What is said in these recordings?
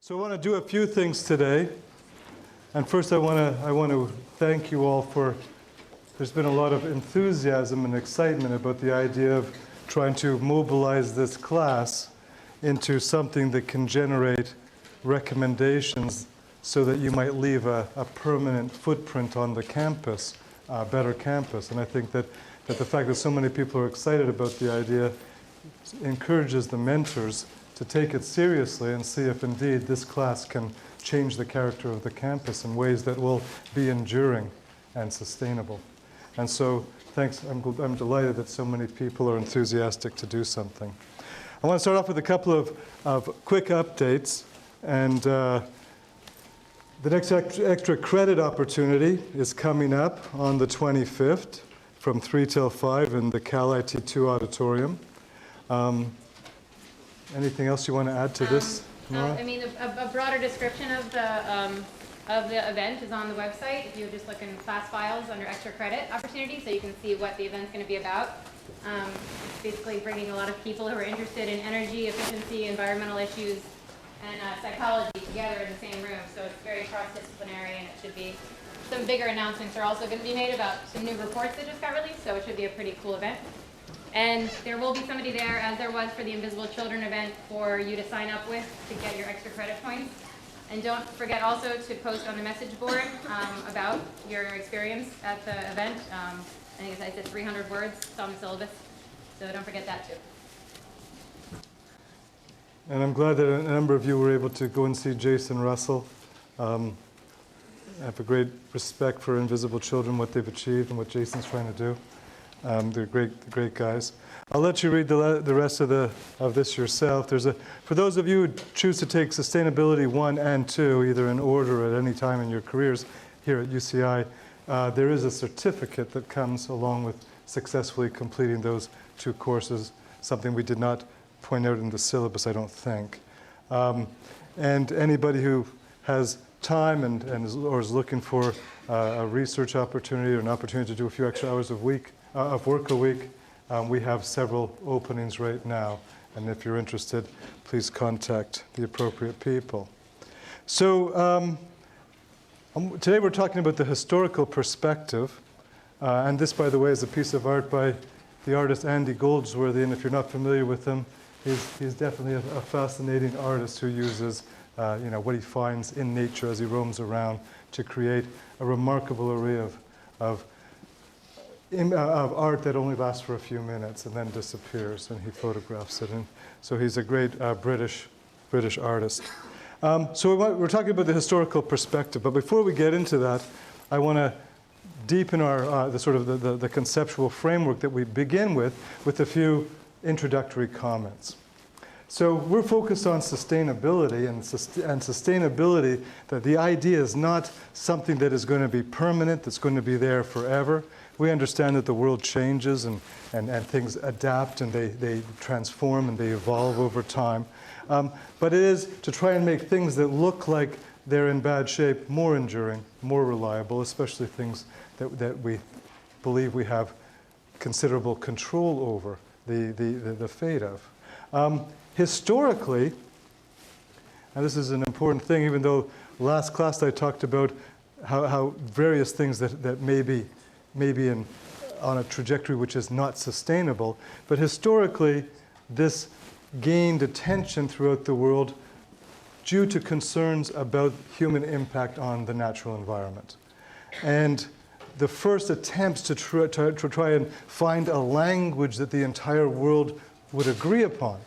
So I want to do a few things today. And first I want to thank you all for, there's been a lot of enthusiasm and excitement about the idea of trying to mobilize this class into something that can generate recommendations so that you might leave a permanent footprint on the campus, a better campus. And I think that the fact that so many people are excited about the idea encourages the mentors to take it seriously and see if indeed this class can change the character of the campus in ways that will be enduring and sustainable. And so thanks, I'm delighted that so many people are enthusiastic to do something. I want to start off with a couple of quick updates. And the next extra credit opportunity is coming up on the 25th from 3 till 5 in the Cal IT2 auditorium. Anything else you want to add to this, Nora? I mean, a broader description of the event is on the website. If you just look in class files under extra credit opportunities, so you can see what the event's going to be about. It's basically bringing a lot of people who are interested in energy, efficiency, environmental issues, and psychology together in the same room. So it's very cross-disciplinary, and it should be. Some bigger announcements are also going to be made about some new reports that just got released, so it should be a pretty cool event. And there will be somebody there, as there was for the Invisible Children event, for you to sign up with to get your extra credit points. And don't forget also to post on the message board about your experience at the event. I think I said 300 words, it's on the syllabus, so don't forget that too. And I'm glad that a number of you were able to go and see Jason Russell. I have a great respect for Invisible Children, what they've achieved and what Jason's trying to do. They're great guys. I'll let you read the rest of this yourself. For those of you who choose to take Sustainability 1 and 2, either in order at any time in your careers here at UCI, there is a certificate that comes along with successfully completing those 2 courses, something we did not point out in the syllabus, I don't think. And anybody who has time or is looking for a research opportunity or an opportunity to do a few extra hours of work a week, we have several openings right now. And if you're interested, please contact the appropriate people. So today we're talking about the historical perspective. And this, by the way, is a piece of art by the artist Andy Goldsworthy. And if you're not familiar with him, he's definitely a fascinating artist who uses what he finds in nature as he roams around to create a remarkable array of art that only lasts for a few minutes and then disappears, and he photographs it. And so he's a great British artist. So we're talking about the historical perspective, but before we get into that, I want to deepen the conceptual framework that we begin with a few introductory comments. So we're focused on sustainability, and sustainability, that the idea is not something that is going to be permanent, that's going to be there forever. We understand that the world changes and things adapt and they transform and they evolve over time. But it is to try and make things that look like they're in bad shape more enduring, more reliable, especially things that we believe we have considerable control over the fate of. Historically, and this is an important thing, even though last class I talked about how various things that may be on a trajectory which is not sustainable, but historically this gained attention throughout the world due to concerns about human impact on the natural environment. And the first attempts to try and find a language that the entire world would agree upon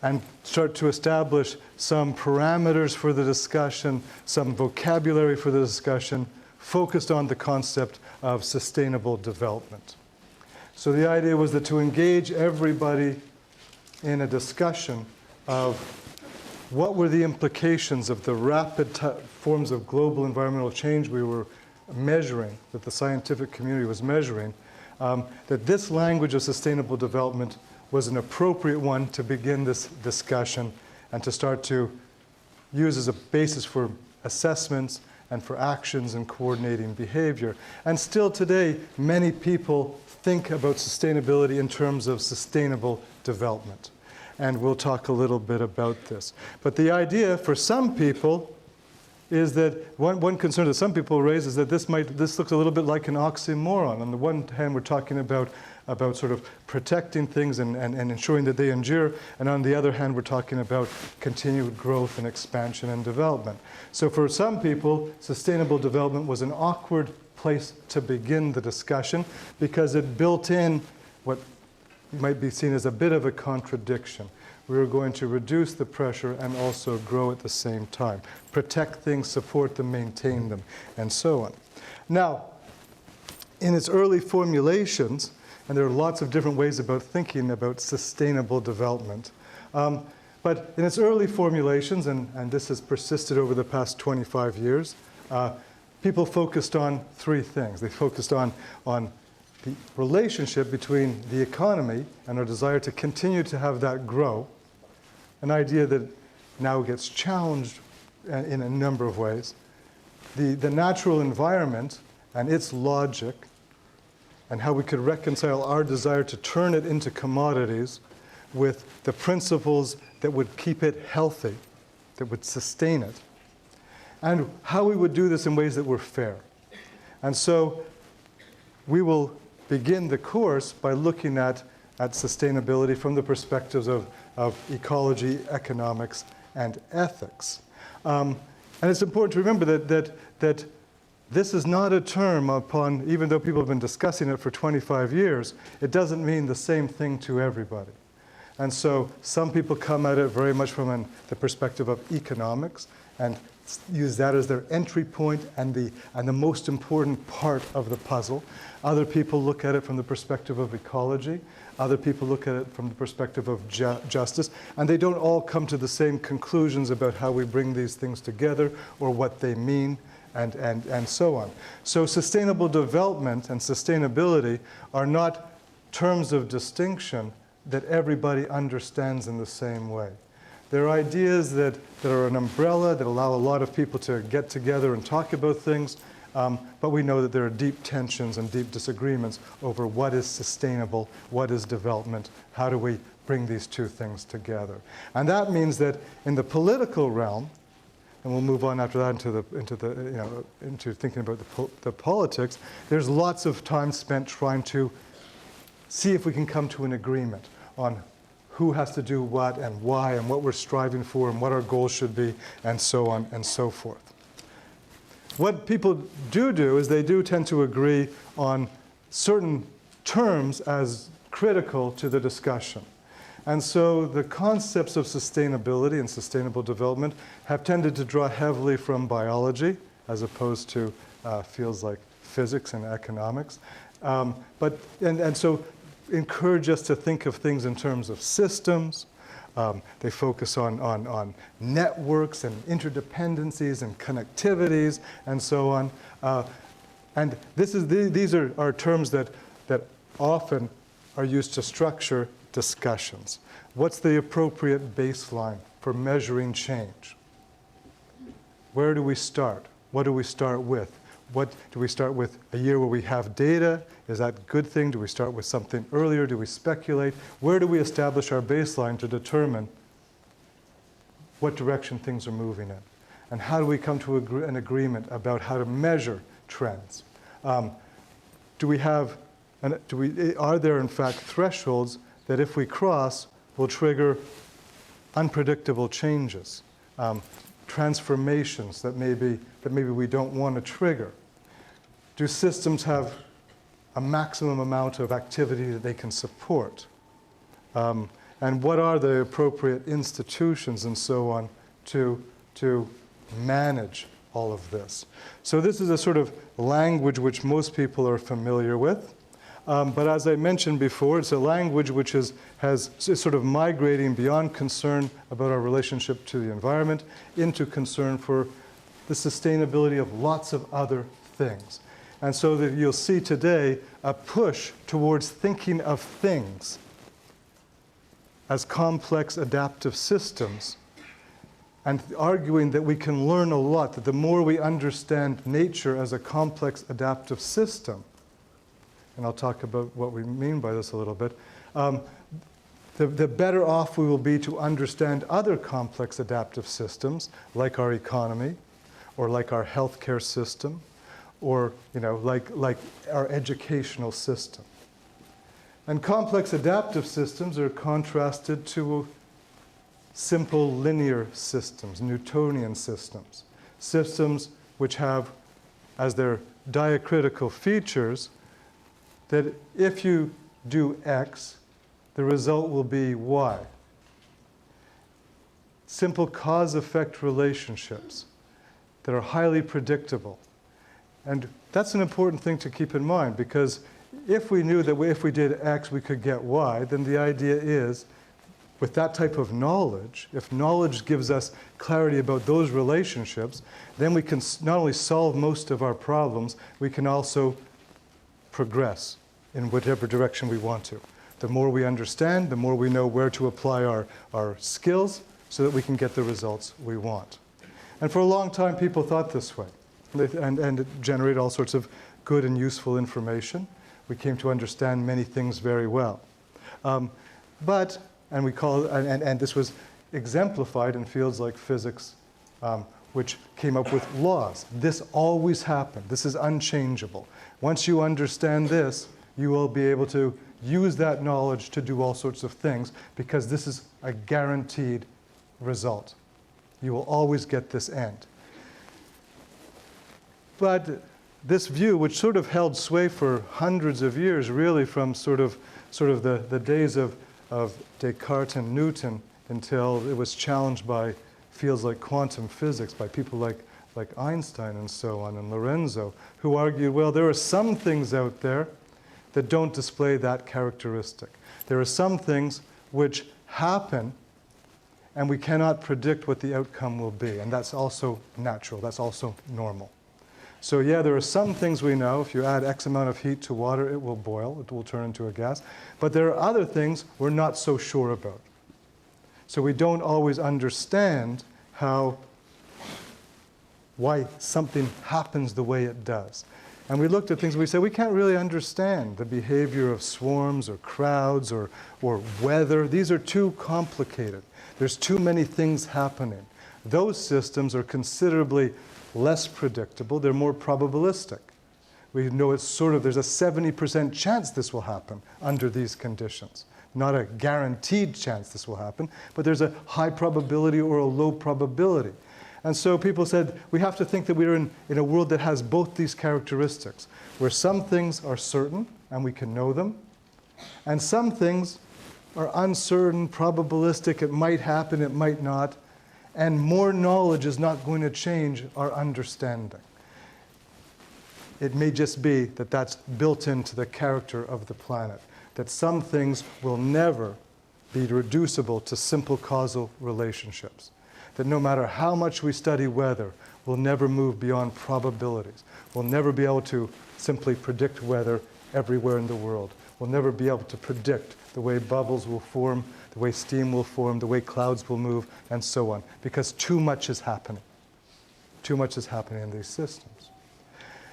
and start to establish some parameters for the discussion, some vocabulary for the discussion, focused on the concept of sustainable development. So the idea was that to engage everybody in a discussion of what were the implications of the rapid forms of global environmental change we were measuring, that the scientific community was measuring, that this language of sustainable development was an appropriate one to begin this discussion and to start to use as a basis for assessments and for actions and coordinating behavior. And still today, many people think about sustainability in terms of sustainable development. and we'll talk a little bit about this. But the idea for some people is that one concern that some people raise is that this looks a little bit like an oxymoron. On the one hand, we're talking about sort of protecting things and ensuring that they endure, and on the other hand, we're talking about continued growth and expansion and development. So for some people, sustainable development was an awkward place to begin the discussion because it built in what might be seen as a bit of a contradiction. We were going to reduce the pressure and also grow at the same time. Protect things, support them, maintain them, and so on. Now, in its early formulations, and there are lots of different ways about thinking about sustainable development, but in its early formulations, and this has persisted over the past 25 years, people focused on three things. They focused on the relationship between the economy and our desire to continue to have that grow, an idea that now gets challenged in a number of ways, the natural environment and its logic, and how we could reconcile our desire to turn it into commodities with the principles that would keep it healthy, that would sustain it, and how we would do this in ways that were fair. And so we will begin the course by looking at sustainability from the perspectives of ecology, economics, and ethics. And it's important to remember that this is not a term upon, even though people have been discussing it for 25 years, it doesn't mean the same thing to everybody. And so some people come at it very much from the perspective of economics and use that as their entry point and the most important part of the puzzle. Other people look at it from the perspective of ecology. Other people look at it from the perspective of justice. And they don't all come to the same conclusions about how we bring these things together or what they mean and so on. So sustainable development and sustainability are not terms of distinction that everybody understands in the same way. They're ideas that are an umbrella that allow a lot of people to get together and talk about things, but we know that there are deep tensions and deep disagreements over what is sustainable, what is development, how do we bring these two things together. And that means that in the political realm, and we'll move on after that into thinking about the politics, there's lots of time spent trying to see if we can come to an agreement on who has to do what and why and what we're striving for and what our goals should be and so on and so forth. What people do is they do tend to agree on certain terms as critical to the discussion. And so the concepts of sustainability and sustainable development have tended to draw heavily from biology as opposed to fields like physics and economics. And so encourage us to think of things in terms of systems. They focus on networks and interdependencies and connectivities and so on. And these are terms that often are used to structure discussions. What's the appropriate baseline for measuring change? Where do we start? What do we start with? What do we start with? A year where we have data? Is that a good thing? Do we start with something earlier? Do we speculate? Where do we establish our baseline to determine what direction things are moving in? And how do we come to an agreement about how to measure trends? Are there in fact thresholds that if we cross will trigger unpredictable changes, transformations that maybe we don't want to trigger? Do systems have a maximum amount of activity that they can support? And what are the appropriate institutions and so on to manage all of this? So this is a sort of language which most people are familiar with. But as I mentioned before, it's a language which is sort of migrating beyond concern about our relationship to the environment into concern for the sustainability of lots of other things. And so that you'll see today a push towards thinking of things as complex adaptive systems and arguing that we can learn a lot, that the more we understand nature as a complex adaptive system, and I'll talk about what we mean by this a little bit, the better off we will be to understand other complex adaptive systems, like our economy, or like our healthcare system, or like our educational system. And complex adaptive systems are contrasted to simple linear systems, Newtonian systems, systems which have as their diacritical features that if you do X, the result will be Y. Simple cause-effect relationships that are highly predictable. And that's an important thing to keep in mind, because if we knew that if we did X, we could get Y, then the idea is, with that type of knowledge, if knowledge gives us clarity about those relationships, then we can not only solve most of our problems, we can also progress in whatever direction we want to. The more we understand, the more we know where to apply our skills so that we can get the results we want. And for a long time, people thought this way, and it generated all sorts of good and useful information. We came to understand many things very well. And this was exemplified in fields like physics, which came up with laws. This always happened. This is unchangeable. Once you understand this, you will be able to use that knowledge to do all sorts of things, because this is a guaranteed result. You will always get this end. But this view, which sort of held sway for hundreds of years, really from sort of the days of Descartes and Newton until it was challenged by fields like quantum physics, by people like Einstein and so on, and Lorenzo, who argued, well, there are some things out there that don't display that characteristic. There are some things which happen and we cannot predict what the outcome will be, and that's also natural, that's also normal. So yeah, there are some things we know. If you add X amount of heat to water, it will boil, it will turn into a gas. But there are other things we're not so sure about. So we don't always understand why something happens the way it does. And we looked at things, we said, we can't really understand the behavior of swarms or crowds or weather. These are too complicated. There's too many things happening. Those systems are considerably less predictable. They're more probabilistic. We know there's a 70% chance this will happen under these conditions. Not a guaranteed chance this will happen, but there's a high probability or a low probability. And so people said, we have to think that we're in a world that has both these characteristics, where some things are certain and we can know them, and some things are uncertain, probabilistic, it might happen, it might not, and more knowledge is not going to change our understanding. It may just be that that's built into the character of the planet, that some things will never be reducible to simple causal relationships, that no matter how much we study weather, we'll never move beyond probabilities. We'll never be able to simply predict weather everywhere in the world. We'll never be able to predict the way bubbles will form, the way steam will form, the way clouds will move, and so on, because too much is happening. Too much is happening in these systems.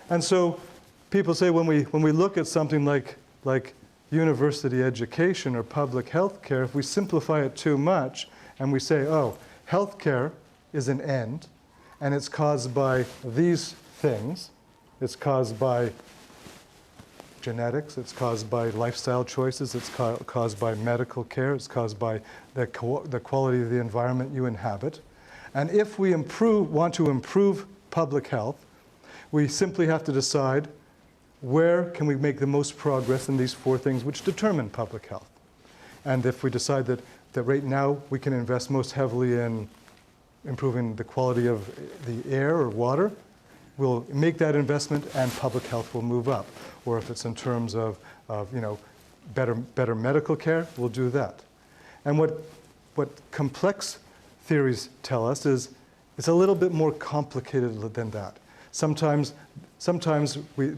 And so people say when we look at something like university education or public health care, if we simplify it too much and we say, oh, healthcare is an end, and it's caused by these things. It's caused by genetics, it's caused by lifestyle choices, it's caused by medical care, it's caused by the quality of the environment you inhabit. And if we want to improve public health, we simply have to decide where can we make the most progress in these four things which determine public health. And if we decide that right now we can invest most heavily in improving the quality of the air or water, we'll make that investment and public health will move up. Or if it's in terms of better medical care, we'll do that. And what complex theories tell us is it's a little bit more complicated than that. Sometimes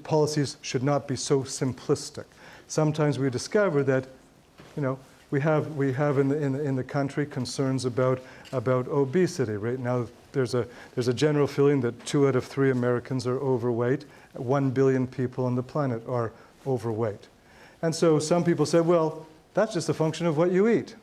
policies should not be so simplistic. Sometimes we discover that, we have in the country concerns about obesity. Right now, there's a general feeling that 2 out of 3 Americans are overweight. 1 billion people on the planet are overweight. And so some people say, well, That's just a function of what you eat.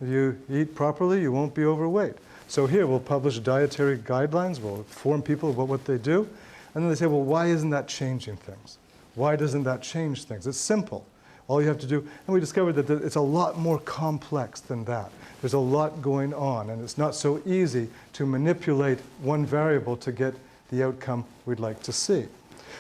If you eat properly, you won't be overweight. So here we'll publish dietary guidelines, we'll inform people about what they do, and then they say, well, why isn't that changing things? Why doesn't that change things? It's simple. All you have to do, and we discovered that it's a lot more complex than that. There's a lot going on, and it's not so easy to manipulate one variable to get the outcome we'd like to see.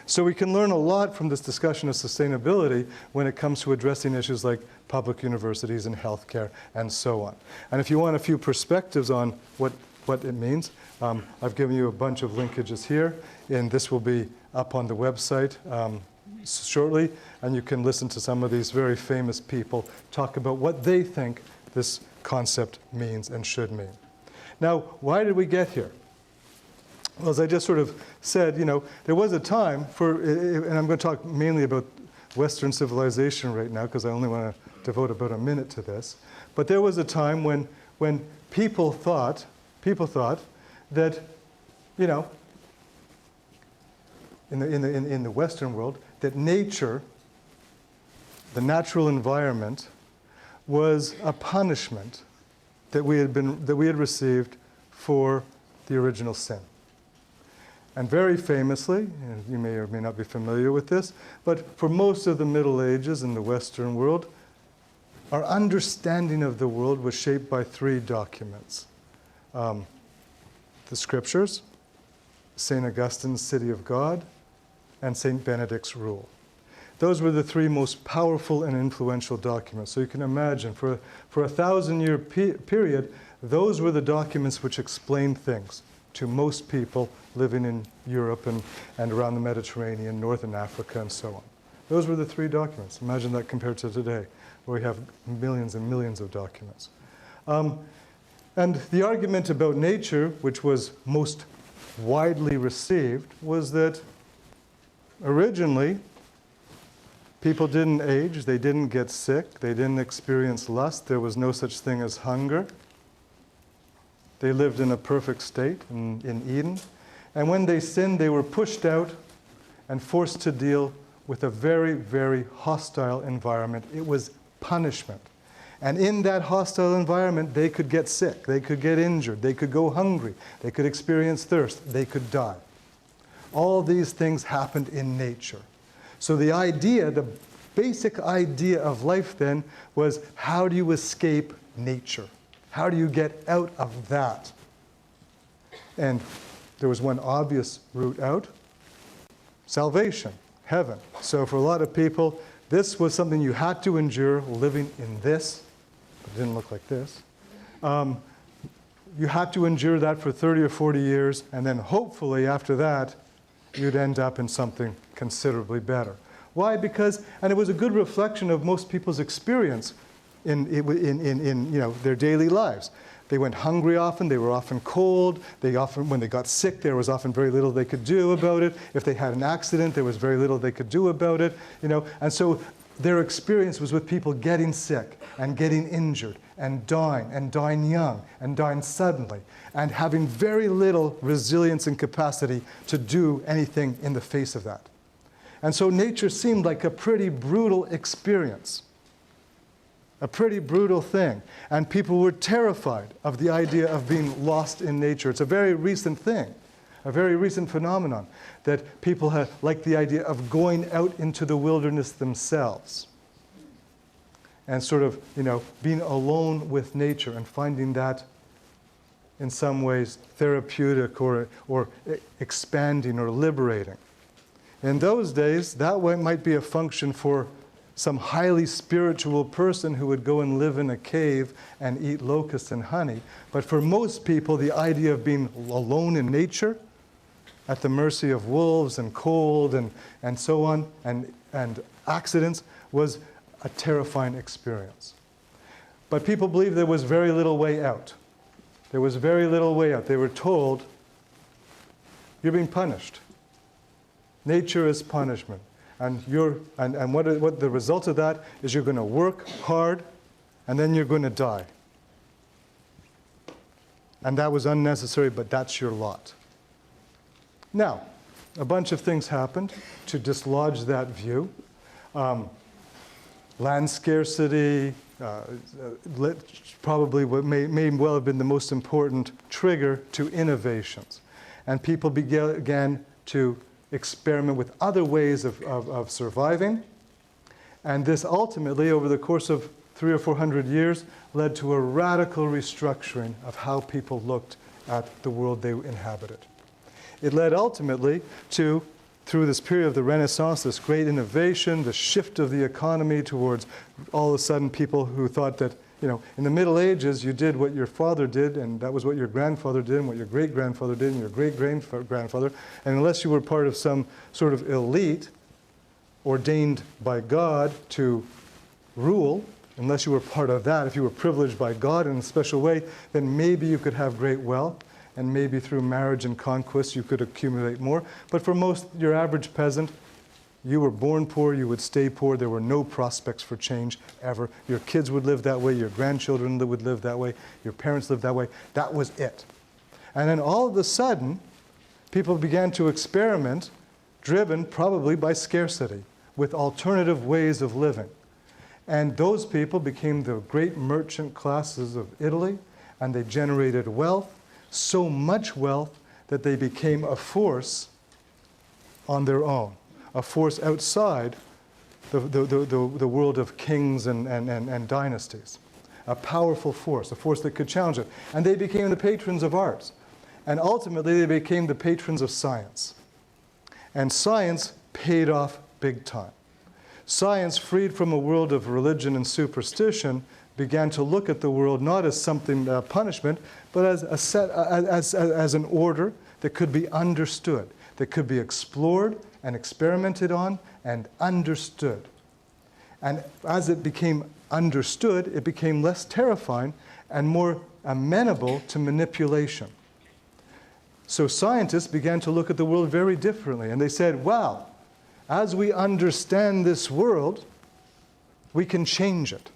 So we can learn a lot from this discussion of sustainability when it comes to addressing issues like public universities and healthcare and so on. And if you want a few perspectives on what it means, I've given you a bunch of linkages here, and this will be up on the website shortly, and you can listen to some of these very famous people talk about what they think this concept means and should mean. Now, why did we get here? Well, as I just sort of said, there was a time for, and I'm going to talk mainly about Western civilization right now because I only want to devote about a minute to this, but there was a time when people thought that, in the Western world, that nature, the natural environment, was a punishment that we had received for the original sin. And very famously, and you may or may not be familiar with this, but for most of the Middle Ages in the Western world, our understanding of the world was shaped by three documents. The Scriptures, St. Augustine's City of God, and St. Benedict's Rule. Those were the three most powerful and influential documents. So you can imagine, for a 1,000-year period, those were the documents which explained things to most people living in Europe and around the Mediterranean, Northern Africa, and so on. Those were the three documents. Imagine that compared to today, where we have millions and millions of documents. And the argument about nature, which was most widely received, was that originally, people didn't age, they didn't get sick, they didn't experience lust, there was no such thing as hunger. They lived in a perfect state in Eden. And when they sinned, they were pushed out and forced to deal with a very, very hostile environment. It was punishment. And in that hostile environment, they could get sick, they could get injured, they could go hungry, they could experience thirst, they could die. All these things happened in nature. So the basic idea of life then was, how do you escape nature? How do you get out of that? And there was one obvious route out: salvation, heaven. So for a lot of people, this was something you had to endure, living in this. It didn't look like this. You had to endure that for 30 or 40 years, and then hopefully after that, you'd end up in something considerably better. Why? Because, and it was a good reflection of most people's experience in their daily lives. They went hungry often, they were often cold, when they got sick, there was often very little they could do about it. If they had an accident, there was very little they could do about it, And so their experience was with people getting sick and getting injured and dying young and dying suddenly, and having very little resilience and capacity to do anything in the face of that. And so nature seemed like a pretty brutal experience, a pretty brutal thing. And people were terrified of the idea of being lost in nature. It's a very recent thing, a very recent phenomenon, that people have liked the idea of going out into the wilderness themselves and sort of, being alone with nature and finding that in some ways therapeutic or expanding or liberating. In those days, that might be a function for some highly spiritual person who would go and live in a cave and eat locusts and honey. But for most people, the idea of being alone in nature, at the mercy of wolves and cold and so on, and accidents, was a terrifying experience. But people believed there was very little way out. There was very little way out. They were told, you're being punished. Nature is punishment. And what the result of that is, you're going to work hard and then you're going to die. And that was unnecessary, but that's your lot. Now, a bunch of things happened to dislodge that view. land scarcity, probably what may well have been the most important trigger to innovations. And people began to experiment with other ways of surviving. And this ultimately, over the course of 300 or 400 years, led to a radical restructuring of how people looked at the world they inhabited. It led ultimately to, through this period of the Renaissance, this great innovation, the shift of the economy towards all of a sudden people who thought that, in the Middle Ages, you did what your father did, and that was what your grandfather did, and what your great-grandfather did, and your great-grandfather. And unless you were part of some sort of elite ordained by God to rule, unless you were part of that, if you were privileged by God in a special way, then maybe you could have great wealth, and maybe through marriage and conquest you could accumulate more. But for most, your average peasant, you were born poor, you would stay poor, there were no prospects for change ever. Your kids would live that way, your grandchildren would live that way, your parents lived that way. That was it. And then all of a sudden, people began to experiment, driven probably by scarcity, with alternative ways of living. And those people became the great merchant classes of Italy, and they generated wealth, so much wealth that they became a force on their own, a force outside the world of kings and dynasties, a powerful force, a force that could challenge it. And they became the patrons of arts. And ultimately, they became the patrons of science. And science paid off big time. Science, freed from a world of religion and superstition, began to look at the world not as something, punishment, but as an order that could be understood, that could be explored and experimented on and understood. And as it became understood, it became less terrifying and more amenable to manipulation. So scientists began to look at the world very differently, and they said, wow, as we understand this world, we can change it.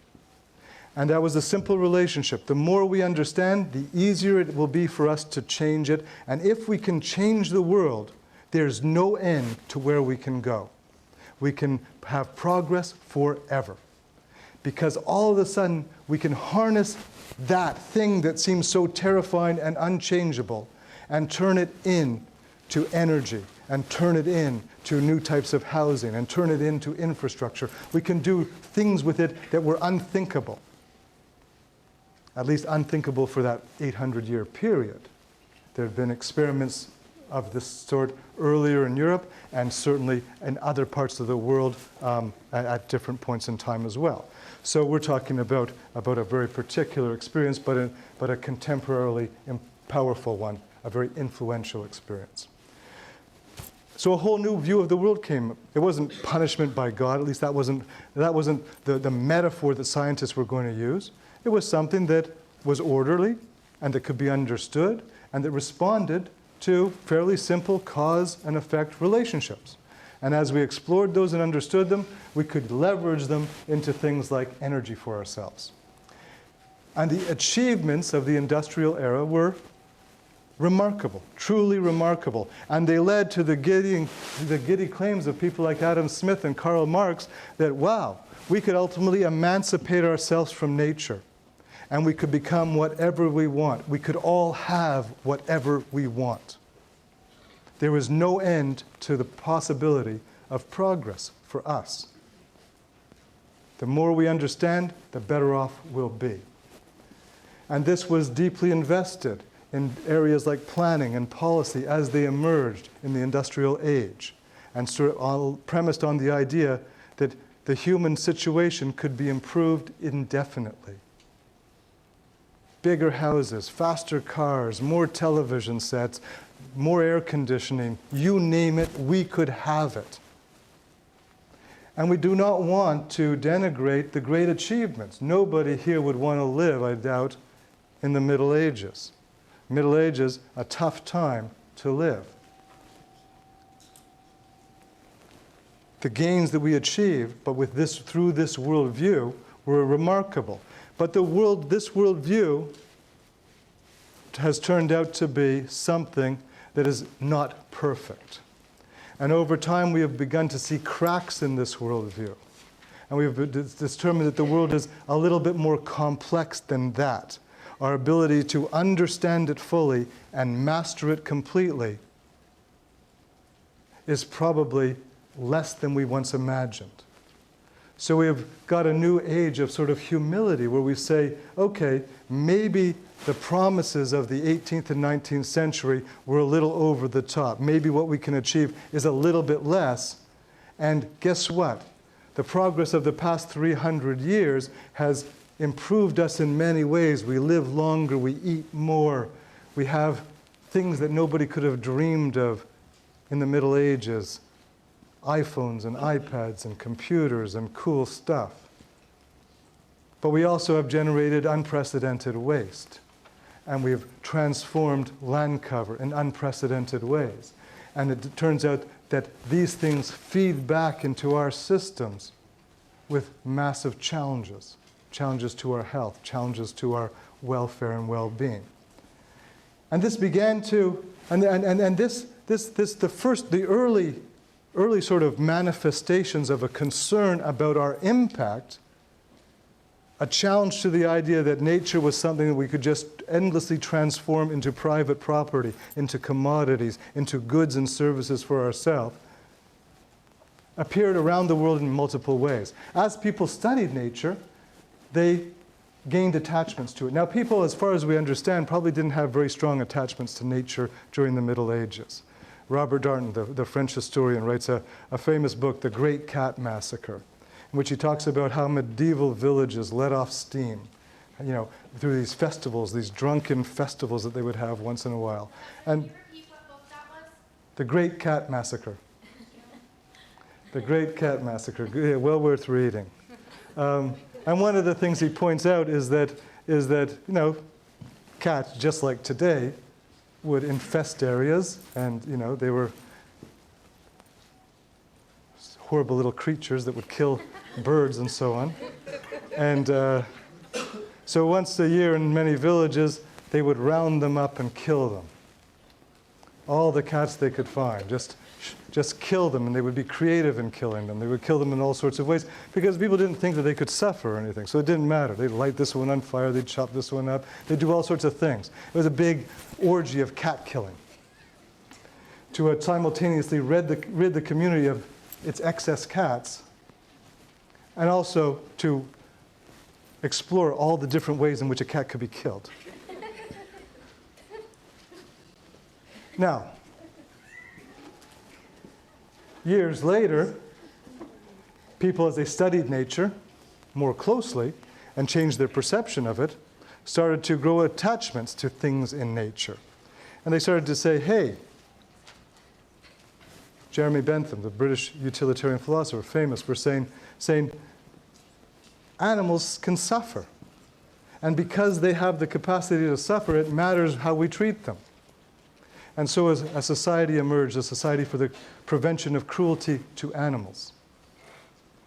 And that was a simple relationship. The more we understand, the easier it will be for us to change it. And if we can change the world, there's no end to where we can go. We can have progress forever. Because all of a sudden, we can harness that thing that seems so terrifying and unchangeable and turn it into energy, and turn it into new types of housing, and turn it into infrastructure. We can do things with it that were unthinkable. At least unthinkable for that 800-year period. There had been experiments of this sort earlier in Europe, and certainly in other parts of the world at different points in time as well. So we're talking about a very particular experience, but a contemporarily powerful one, a very influential experience. So a whole new view of the world came. It wasn't punishment by God, at least that wasn't the metaphor that scientists were going to use. It was something that was orderly and that could be understood and that responded to fairly simple cause and effect relationships. And as we explored those and understood them, we could leverage them into things like energy for ourselves. And the achievements of the industrial era were remarkable, truly remarkable. And they led to the giddy claims of people like Adam Smith and Karl Marx that, wow, we could ultimately emancipate ourselves from nature. And we could become whatever we want. We could all have whatever we want. There was no end to the possibility of progress for us. The more we understand, the better off we'll be. And this was deeply invested in areas like planning and policy as they emerged in the industrial age, and sort of premised on the idea that the human situation could be improved indefinitely. Bigger houses, faster cars, more television sets, more air conditioning, you name it, we could have it. And we do not want to denigrate the great achievements. Nobody here would want to live, I doubt, in the Middle Ages. Middle Ages, a tough time to live. The gains that we achieved, but through this worldview, were remarkable. But this worldview has turned out to be something that is not perfect. And over time, we have begun to see cracks in this worldview. And we've determined that the world is a little bit more complex than that. Our ability to understand it fully and master it completely is probably less than we once imagined. So we have got a new age of sort of humility where we say, okay, maybe the promises of the 18th and 19th century were a little over the top. Maybe what we can achieve is a little bit less. And guess what? The progress of the past 300 years has improved us in many ways. We live longer, we eat more, we have things that nobody could have dreamed of in the Middle Ages. iPhones and iPads and computers and cool stuff. But we also have generated unprecedented waste. And we've transformed land cover in unprecedented ways. And it turns out that these things feed back into our systems with massive challenges. Challenges to our health, challenges to our welfare and well-being. And this began to, the early sort of manifestations of a concern about our impact, a challenge to the idea that nature was something that we could just endlessly transform into private property, into commodities, into goods and services for ourselves, appeared around the world in multiple ways. As people studied nature, they gained attachments to it. Now, people, as far as we understand, probably didn't have very strong attachments to nature during the Middle Ages. Robert Darnton, the French historian, writes a famous book, The Great Cat Massacre, in which he talks about how medieval villages let off steam, through these festivals, these drunken festivals that they would have once in a while. And repeat what book that was? The Great Cat Massacre. The Great Cat Massacre, yeah, well worth reading. And one of the things he points out is that cats, just like today, would infest areas, and they were horrible little creatures that would kill birds and so on. And so once a year in many villages, they would round them up and kill them. All the cats they could find, just kill them, and they would be creative in killing them. They would kill them in all sorts of ways because people didn't think that they could suffer or anything, so it didn't matter. They'd light this one on fire, they'd chop this one up, they'd do all sorts of things. It was a big orgy of cat killing to simultaneously rid the community of its excess cats, and also to explore all the different ways in which a cat could be killed. Now, years later, people, as they studied nature more closely and changed their perception of it, started to grow attachments to things in nature. And they started to say, hey, Jeremy Bentham, the British utilitarian philosopher, famous for saying animals can suffer. And because they have the capacity to suffer, it matters how we treat them. And so as a society emerged, a society for the prevention of cruelty to animals.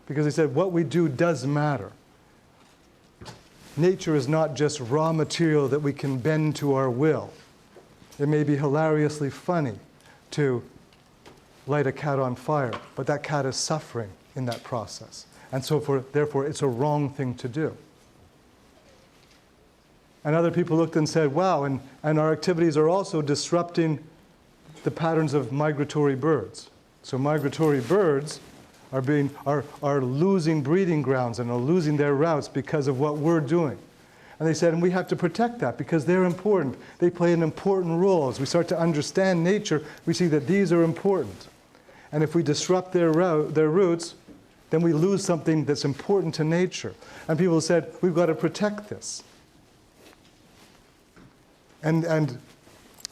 Because he said, what we do does matter. Nature is not just raw material that we can bend to our will. It may be hilariously funny to light a cat on fire, but that cat is suffering in that process. And so therefore, it's a wrong thing to do. And other people looked and said, wow, and our activities are also disrupting the patterns of migratory birds. So migratory birds are losing breeding grounds and are losing their routes because of what we're doing. And they said, and we have to protect that because they're important. They play an important role. As we start to understand nature, we see that these are important. And if we disrupt their roots, then we lose something that's important to nature. And people said, we've got to protect this. And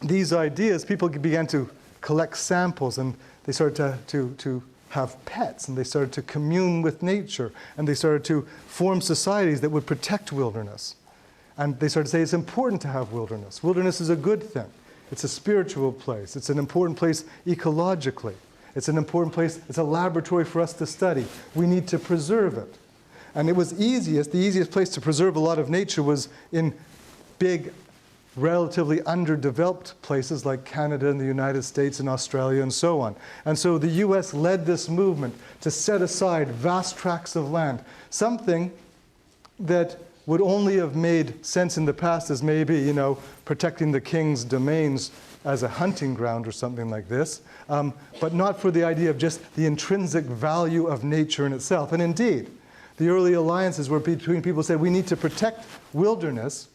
these ideas, people began to collect samples, and they started to have pets, and they started to commune with nature, and they started to form societies that would protect wilderness. And they started to say it's important to have wilderness. Wilderness is a good thing. It's a spiritual place. It's an important place ecologically. It's an important place. It's a laboratory for us to study. We need to preserve it. And it was the easiest place to preserve a lot of nature was in big relatively underdeveloped places like Canada and the United States and Australia and so on. And so the US led this movement to set aside vast tracts of land, something that would only have made sense in the past as maybe, you know, protecting the king's domains as a hunting ground or something like this, but not for the idea of just the intrinsic value of nature in itself. And indeed, the early alliances were between people who said we need to protect wilderness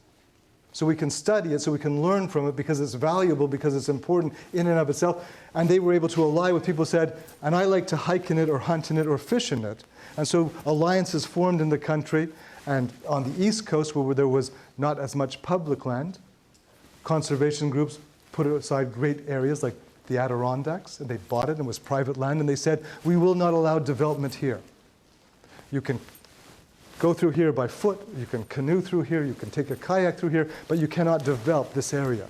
so we can study it, so we can learn from it because it's valuable, because it's important in and of itself. And they were able to ally with people who said, and I like to hike in it or hunt in it or fish in it. And so alliances formed in the country. And on the East Coast, where there was not as much public land, conservation groups put aside great areas like the Adirondacks, and they bought it, and it was private land, and they said, we will not allow development here. You can go through here by foot, you can canoe through here, you can take a kayak through here, but you cannot develop this area.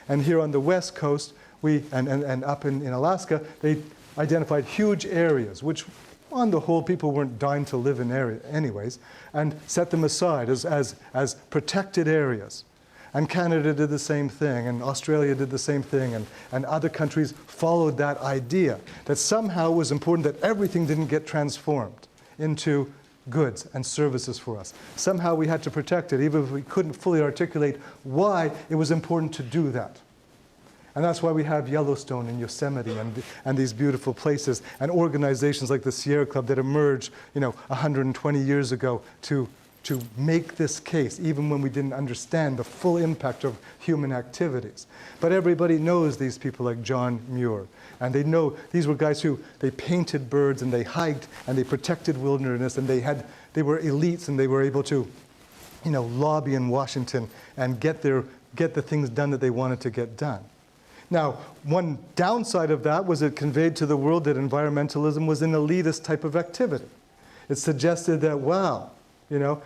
And here on the West Coast, and up in Alaska, they identified huge areas, which on the whole, people weren't dying to live in area anyways, and set them aside as protected areas. And Canada did the same thing, and Australia did the same thing, and other countries followed that idea, that somehow it was important that everything didn't get transformed into goods and services for us. Somehow we had to protect it, even if we couldn't fully articulate why it was important to do that. And that's why we have Yellowstone and Yosemite and these beautiful places and organizations like the Sierra Club that emerged, you know, 120 years ago to make this case, even when we didn't understand the full impact of human activities. But everybody knows these people like John Muir. And they know these were guys who, they painted birds and they hiked and they protected wilderness and they were elites and they were able to, you know, lobby in Washington and get the things done that they wanted to get done. Now, one downside of that was it conveyed to the world that environmentalism was an elitist type of activity. It suggested that, wow, you know,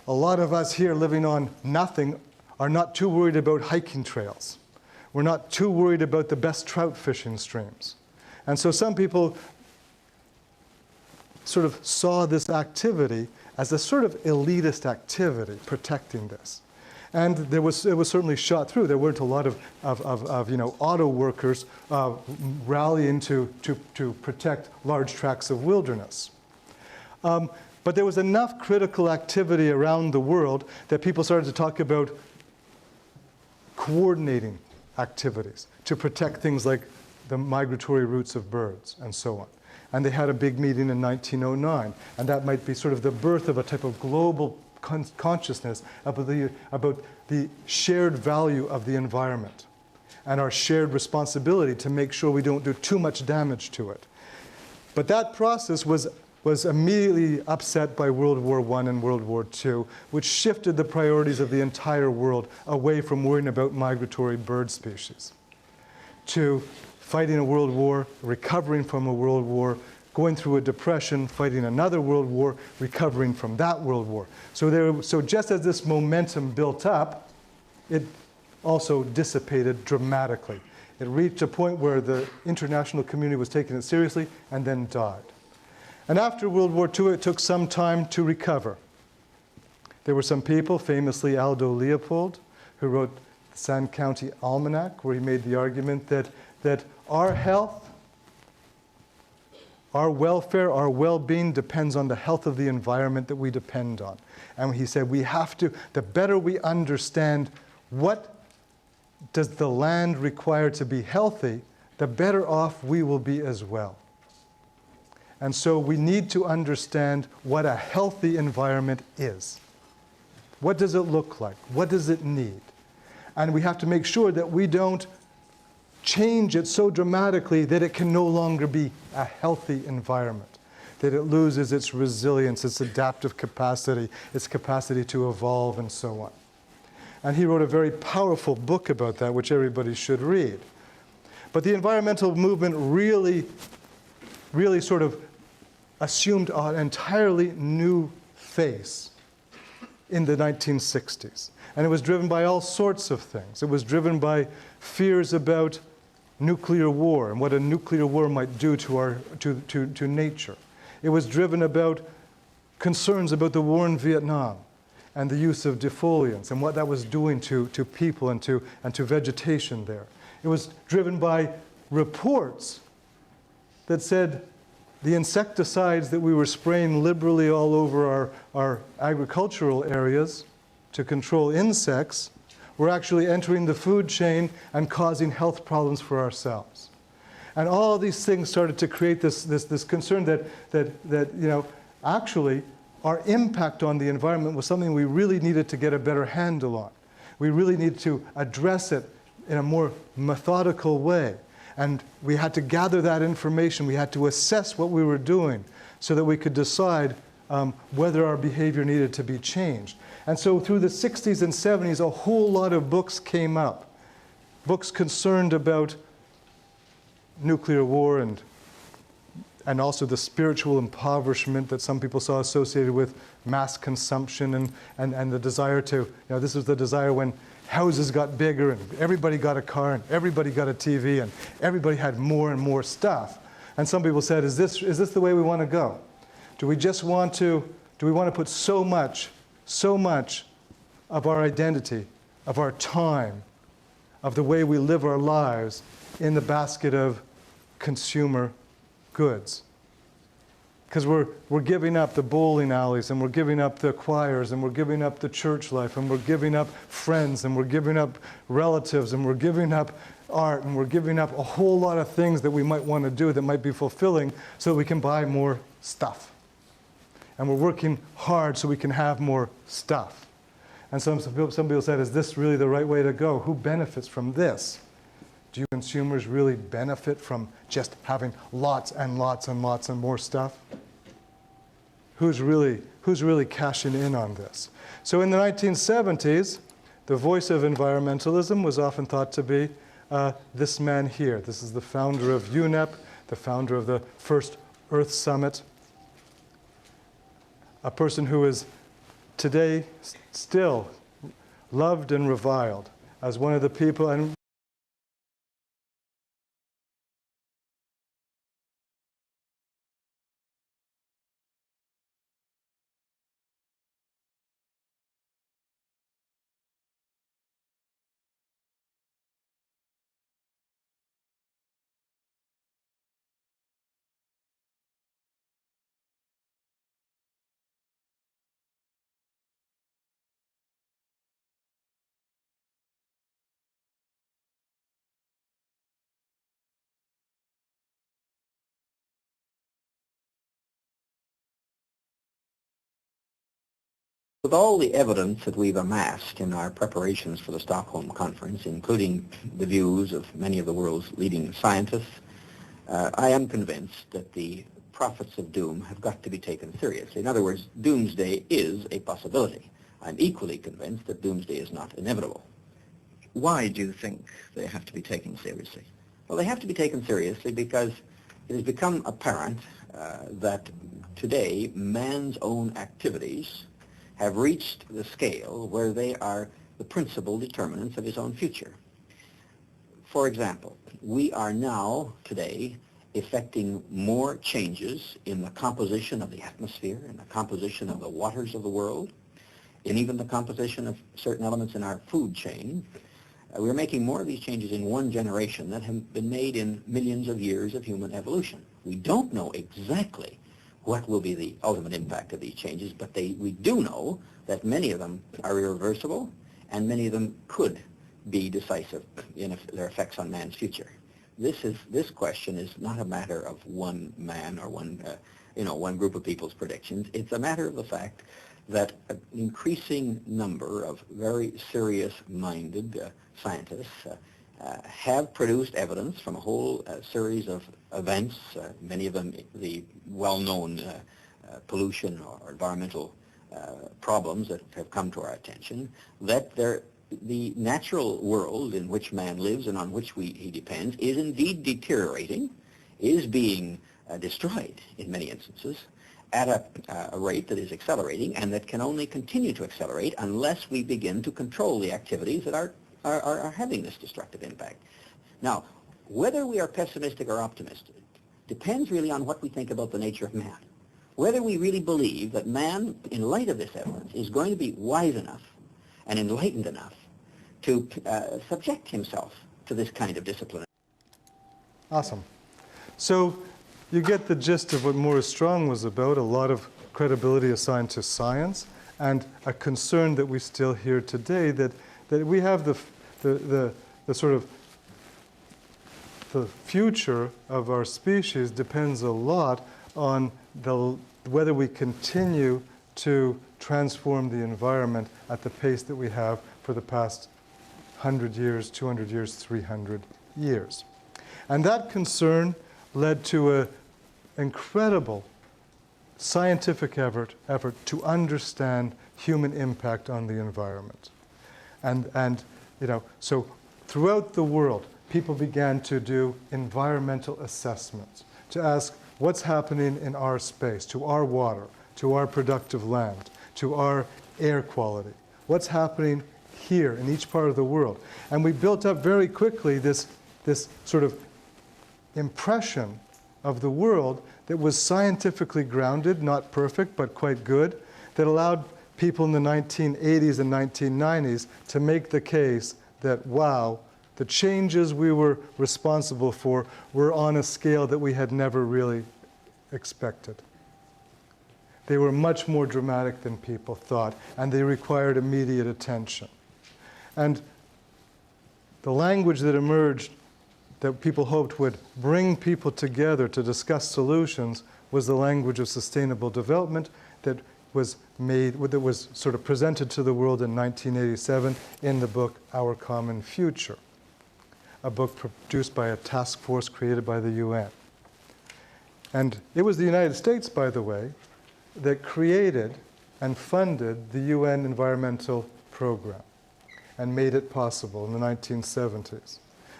a lot of us here living on nothing are not too worried about hiking trails. We're not too worried about the best trout fishing streams. And so some people sort of saw this activity as a sort of elitist activity, protecting this. And it was certainly shot through. There weren't a lot of you know, auto workers rallying to protect large tracts of wilderness. But there was enough critical activity around the world that people started to talk about coordinating activities to protect things like the migratory routes of birds and so on. And they had a big meeting in 1909, and that might be sort of the birth of a type of global consciousness about the shared value of the environment and our shared responsibility to make sure we don't do too much damage to it. But that process was immediately upset by World War I and World War II, which shifted the priorities of the entire world away from worrying about migratory bird species to fighting a world war, recovering from a world war, going through a depression, fighting another world war, recovering from that world war. So just as this momentum built up, it also dissipated dramatically. It reached a point where the international community was taking it seriously and then died. And after World War II, it took some time to recover. There were some people, famously Aldo Leopold, who wrote the Sand County Almanac, where he made the argument that our health, our welfare, our well-being depends on the health of the environment that we depend on. And he said we have to, the better we understand what does the land require to be healthy, the better off we will be as well. And so we need to understand what a healthy environment is. What does it look like? What does it need? And we have to make sure that we don't change it so dramatically that it can no longer be a healthy environment, that it loses its resilience, its adaptive capacity, its capacity to evolve, and so on. And he wrote a very powerful book about that, which everybody should read. But the environmental movement really sort of assumed an entirely new face in the 1960s. And it was driven by all sorts of things. It was driven by fears about nuclear war and what a nuclear war might do to nature. It was driven about concerns about the war in Vietnam and the use of defoliants and what that was doing to people and to vegetation there. It was driven by reports that said the insecticides that we were spraying liberally all over our agricultural areas to control insects were actually entering the food chain and causing health problems for ourselves. And all these things started to create this concern that actually our impact on the environment was something we really needed to get a better handle on. We really needed to address it in a more methodical way. And we had to gather that information. We had to assess what we were doing so that we could decide whether our behavior needed to be changed. And so through the 60s and 70s, a whole lot of books came up. Books concerned about nuclear war and also the spiritual impoverishment that some people saw associated with mass consumption and the desire to, this was the desire when houses got bigger and everybody got a car and everybody got a TV and everybody had more and more stuff. And some people said, is this the way we want to go? Do we want to put so much of our identity, of our time, of the way we live our lives in the basket of consumer goods? Because we're giving up the bowling alleys, and we're giving up the choirs, and we're giving up the church life, and we're giving up friends, and we're giving up relatives, and we're giving up art, and we're giving up a whole lot of things that we might want to do that might be fulfilling so that we can buy more stuff. And we're working hard so we can have more stuff. And some people said, is this really the right way to go? Who benefits from this? Do you consumers really benefit from just having lots and lots and lots and more stuff? Who's really cashing in on this? So in the 1970s, the voice of environmentalism was often thought to be this man here. This is the founder of UNEP, the founder of the first Earth Summit, a person who is today still loved and reviled as one of the people, and with all the evidence that we've amassed in our preparations for the Stockholm Conference, including the views of many of the world's leading scientists, I am convinced that the prophets of doom have got to be taken seriously. In other words, doomsday is a possibility. I'm equally convinced that doomsday is not inevitable. Why do you think they have to be taken seriously? Well, they have to be taken seriously because it has become apparent that today man's own activities have reached the scale where they are the principal determinants of his own future. For example, we are now, today, effecting more changes in the composition of the atmosphere, in the composition of the waters of the world, in even the composition of certain elements in our food chain. We're making more of these changes in one generation that have been made in millions of years of human evolution. We don't know exactly what will be the ultimate impact of these changes, but we do know that many of them are irreversible and many of them could be decisive in their effects on man's future. This question is not a matter of one man or one group of people's predictions. It's a matter of the fact that an increasing number of very serious-minded scientists have produced evidence from a whole series of events, many of them the well-known pollution or environmental problems that have come to our attention, that the natural world in which man lives and on which he depends is indeed deteriorating, is being destroyed in many instances at a rate that is accelerating and that can only continue to accelerate unless we begin to control the activities that are having this destructive impact. Now, whether we are pessimistic or optimistic depends really on what we think about the nature of man. whether we really believe that man, in light of this evidence, is going to be wise enough and enlightened enough to subject himself to this kind of discipline. Awesome. So you get the gist of what Morris Strong was about, a lot of credibility assigned to science, and a concern that we still hear today that we have the sort of the future of our species depends a lot on whether we continue to transform the environment at the pace that we have for the past 100 years, 200 years, 300 years. And that concern led to an incredible scientific effort to understand human impact on the environment. And so throughout the world, people began to do environmental assessments, to ask what's happening in our space, to our water, to our productive land, to our air quality. What's happening here in each part of the world? And we built up very quickly this sort of impression of the world that was scientifically grounded, not perfect, but quite good, that allowed people in the 1980s and 1990s to make the case that, wow, the changes we were responsible for were on a scale that we had never really expected. They were much more dramatic than people thought, and they required immediate attention. And the language that emerged that people hoped would bring people together to discuss solutions was the language of sustainable development that was sort of presented to the world in 1987 in the book Our Common Future, a book produced by a task force created by the UN. And it was the United States, by the way, that created and funded the UN Environmental Program and made it possible in the 1970s.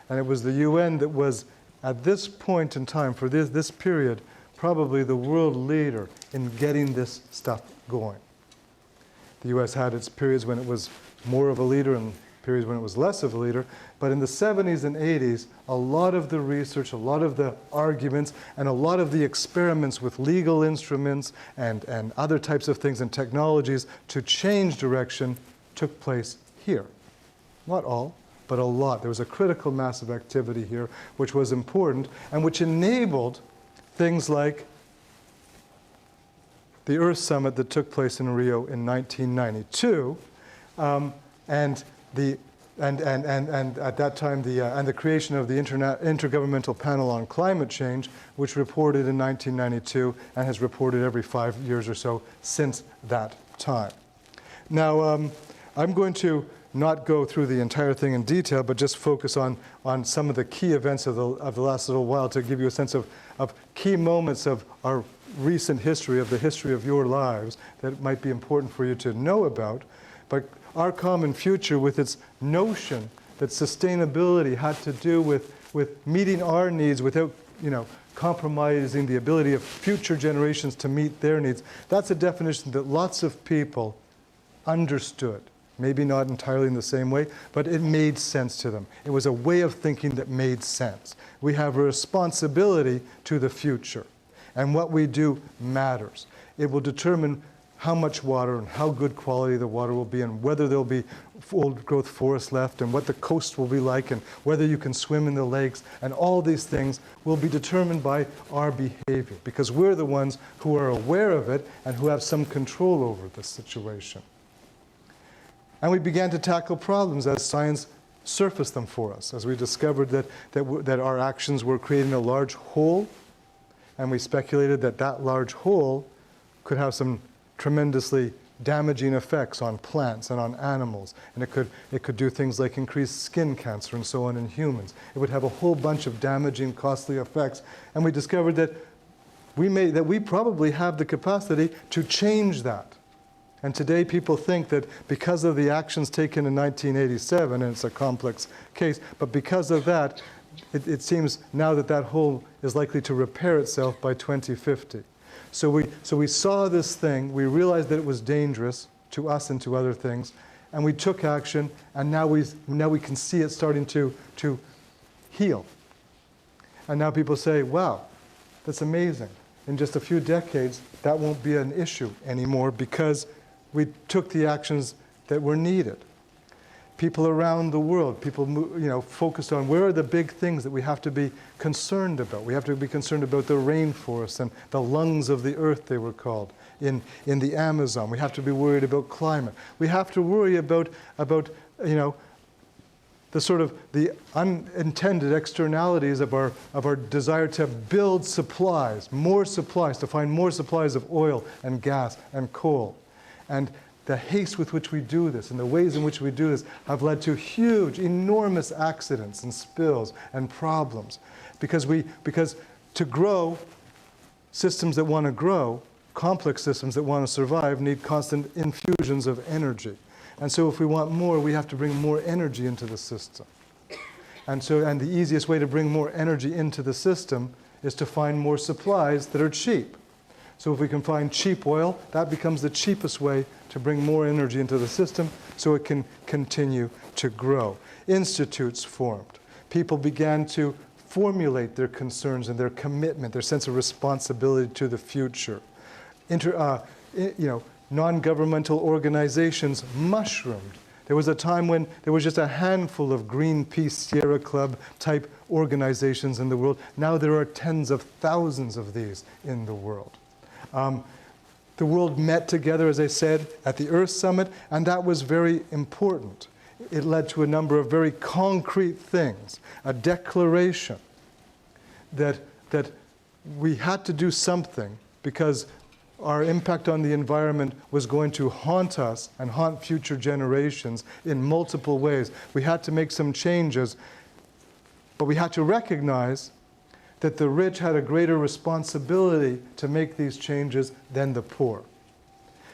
And it was the UN that was, at this point in time, for this period, probably the world leader in getting this stuff going. The US had its periods when it was more of a leader and periods when it was less of a leader, but in the 70s and 80s, a lot of the research, a lot of the arguments, and a lot of the experiments with legal instruments and other types of things and technologies to change direction took place here. Not all, but a lot. There was a critical mass of activity here which was important and which enabled things like the Earth Summit that took place in Rio in 1992, and at that time the creation of the Intergovernmental Panel on Climate Change, which reported in 1992 and has reported every 5 years or so since that time. Now, I'm going to not go through the entire thing in detail, but just focus on some of the key events of the last little while to give you a sense of key moments of our recent history, of the history of your lives, that might be important for you to know about. But Our Common Future, with its notion that sustainability had to do with meeting our needs without, compromising the ability of future generations to meet their needs, that's a definition that lots of people understood. Maybe not entirely in the same way, but it made sense to them. It was a way of thinking that made sense. We have a responsibility to the future, and what we do matters. It will determine how much water and how good quality the water will be, and whether there'll be old growth forests left, and what the coast will be like, and whether you can swim in the lakes, and all these things will be determined by our behavior, because we're the ones who are aware of it and who have some control over the situation. And we began to tackle problems as science surfaced them for us, as we discovered that our actions were creating a large hole, and we speculated that that large hole could have some tremendously damaging effects on plants and on animals, and it could do things like increase skin cancer and so on in humans. It would have a whole bunch of damaging, costly effects, and we discovered that we probably have the capacity to change that. And today people think that because of the actions taken in 1987, and it's a complex case, but because of that, it seems now that that hole is likely to repair itself by 2050. So we saw this thing, we realized that it was dangerous to us and to other things, and we took action, and now we can see it starting to heal. And now people say, wow, that's amazing. in just a few decades, that won't be an issue anymore because we took the actions that were needed. People around the world, people focused on where are the big things that we have to be concerned about. We have to be concerned about the rainforests and the lungs of the earth, they were called, in the Amazon. We have to be worried about climate. We have to worry about the sort of the unintended externalities of our desire to build supplies, more supplies, to find more supplies of oil and gas and coal. And the haste with which we do this and the ways in which we do this have led to huge, enormous accidents and spills and problems. Because to grow, systems that want to grow, complex systems that want to survive, need constant infusions of energy. And so if we want more, we have to bring more energy into the system. And the easiest way to bring more energy into the system is to find more supplies that are cheap. So if we can find cheap oil, that becomes the cheapest way to bring more energy into the system so it can continue to grow. Institutes formed. People began to formulate their concerns and their commitment, their sense of responsibility to the future. Non-governmental organizations mushroomed. There was a time when there was just a handful of Greenpeace, Sierra Club type organizations in the world. Now there are tens of thousands of these in the world. The world met together, as I said, at the Earth Summit, and that was very important. It led to a number of very concrete things. A declaration that we had to do something because our impact on the environment was going to haunt us and haunt future generations in multiple ways. We had to make some changes, but we had to recognize that the rich had a greater responsibility to make these changes than the poor.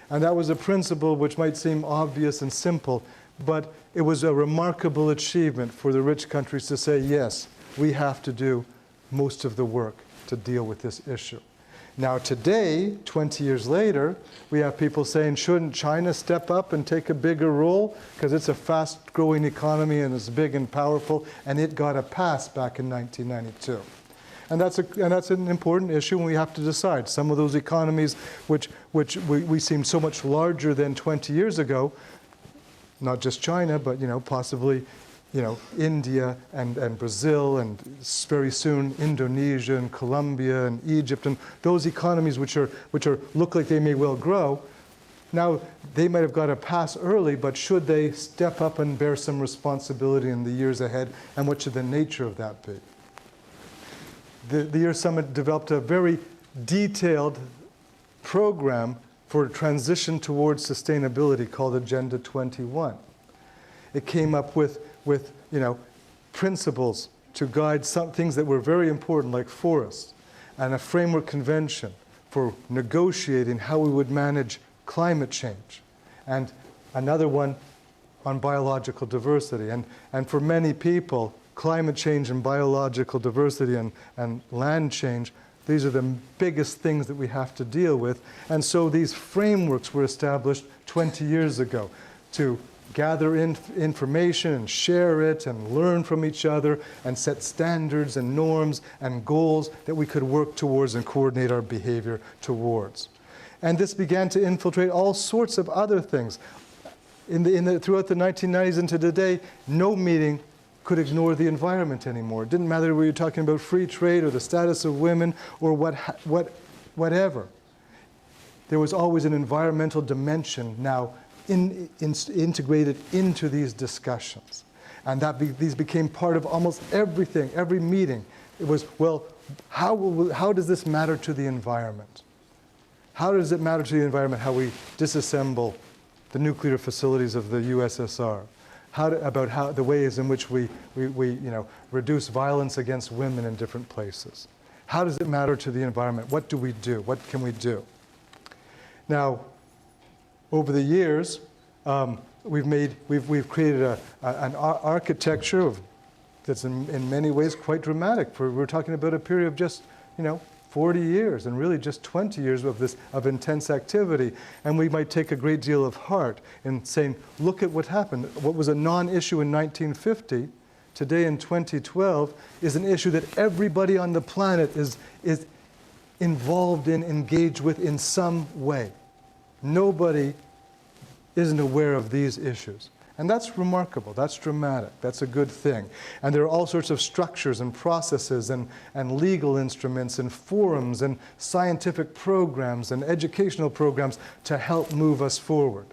And that was a principle which might seem obvious and simple, but it was a remarkable achievement for the rich countries to say, yes, we have to do most of the work to deal with this issue. Now today, 20 years later, we have people saying, shouldn't China step up and take a bigger role? Because it's a fast-growing economy and it's big and powerful, and it got a pass back in 1992. And that's an important issue, and we have to decide. Some of those economies which we seem so much larger than 20 years ago, not just China, but possibly India and Brazil, and very soon Indonesia and Colombia and Egypt, and those economies which look like they may well grow. Now they might have got a pass early, but should they step up and bear some responsibility in the years ahead, and what should the nature of that be? The Earth Summit developed a very detailed program for transition towards sustainability called Agenda 21. It came up with principles to guide some things that were very important, like forests, and a framework convention for negotiating how we would manage climate change, and another one on biological diversity. And for many people, climate change and biological diversity and land change, these are the biggest things that we have to deal with. And so these frameworks were established 20 years ago to gather information and share it and learn from each other and set standards and norms and goals that we could work towards and coordinate our behavior towards. And this began to infiltrate all sorts of other things. Throughout the 1990s into today, no meeting could ignore the environment anymore. It didn't matter whether you're talking about free trade or the status of women or whatever. There was always an environmental dimension now integrated into these discussions. And these became part of almost everything, every meeting. It was, well, how does this matter to the environment? How does it matter to the environment how we disassemble the nuclear facilities of the USSR? About the ways in which we reduce violence against women in different places. How does it matter to the environment? What do we do? What can we do? Now, over the years, we've created an architecture that's in many ways quite dramatic. We're talking about a period of just 40 years, and really just 20 years of intense activity. And we might take a great deal of heart in saying, look at what happened. What was a non-issue in 1950, today in 2012, is an issue that everybody on the planet is involved in, engaged with in some way. Nobody isn't aware of these issues. And that's remarkable, that's dramatic, that's a good thing. And there are all sorts of structures and processes and legal instruments and forums and scientific programs and educational programs to help move us forward.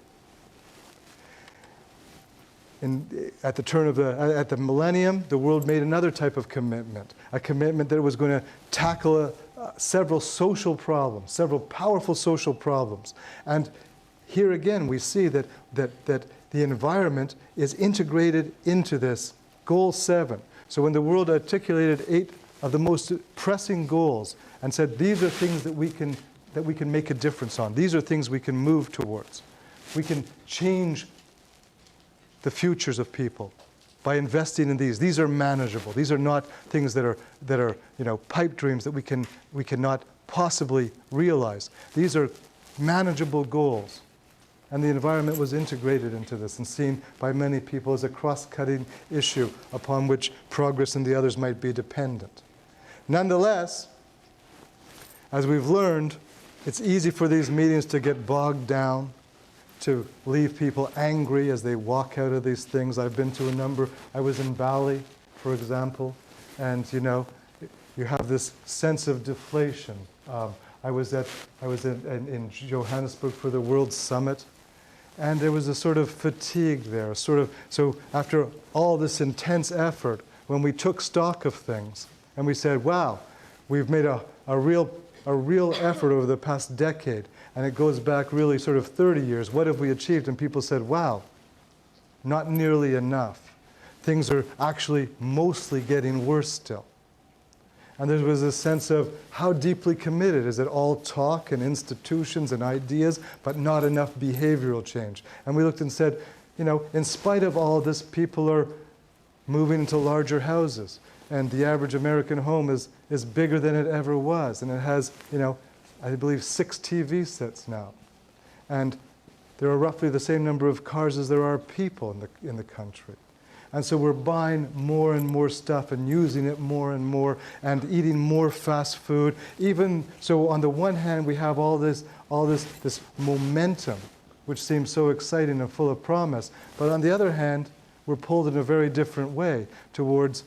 At the millennium, the world made another type of commitment, a commitment that it was going to tackle several social problems, several powerful social problems. And here again, we see that the environment is integrated into this. Goal 7. So when the world articulated 8 of the most pressing goals and said, these are things that we can make a difference on. These are things we can move towards. We can change the futures of people by investing in these. These are manageable. These are not things that are pipe dreams that we cannot possibly realize. These are manageable goals. And the environment was integrated into this and seen by many people as a cross-cutting issue upon which progress in the others might be dependent. Nonetheless, as we've learned, it's easy for these meetings to get bogged down, to leave people angry as they walk out of these things. I've been to a number. I was in Bali, for example, and you have this sense of deflation. I was in Johannesburg for the World Summit, and there was a sort of fatigue there. So after all this intense effort, when we took stock of things and we said, wow, we've made a real effort over the past decade, and it goes back really sort of 30 years. What have we achieved? And people said, wow, not nearly enough. Things are actually mostly getting worse still. And there was a sense of how deeply committed. Is it all talk and institutions and ideas, but not enough behavioral change? And we looked and said, in spite of all this, people are moving into larger houses. And the average American home is bigger than it ever was. And it has, I believe 6 TV sets now. And there are roughly the same number of cars as there are people in the country. And so we're buying more and more stuff and using it more and more and eating more fast food. Even so, on the one hand, we have all this momentum, which seems so exciting and full of promise. But on the other hand, we're pulled in a very different way towards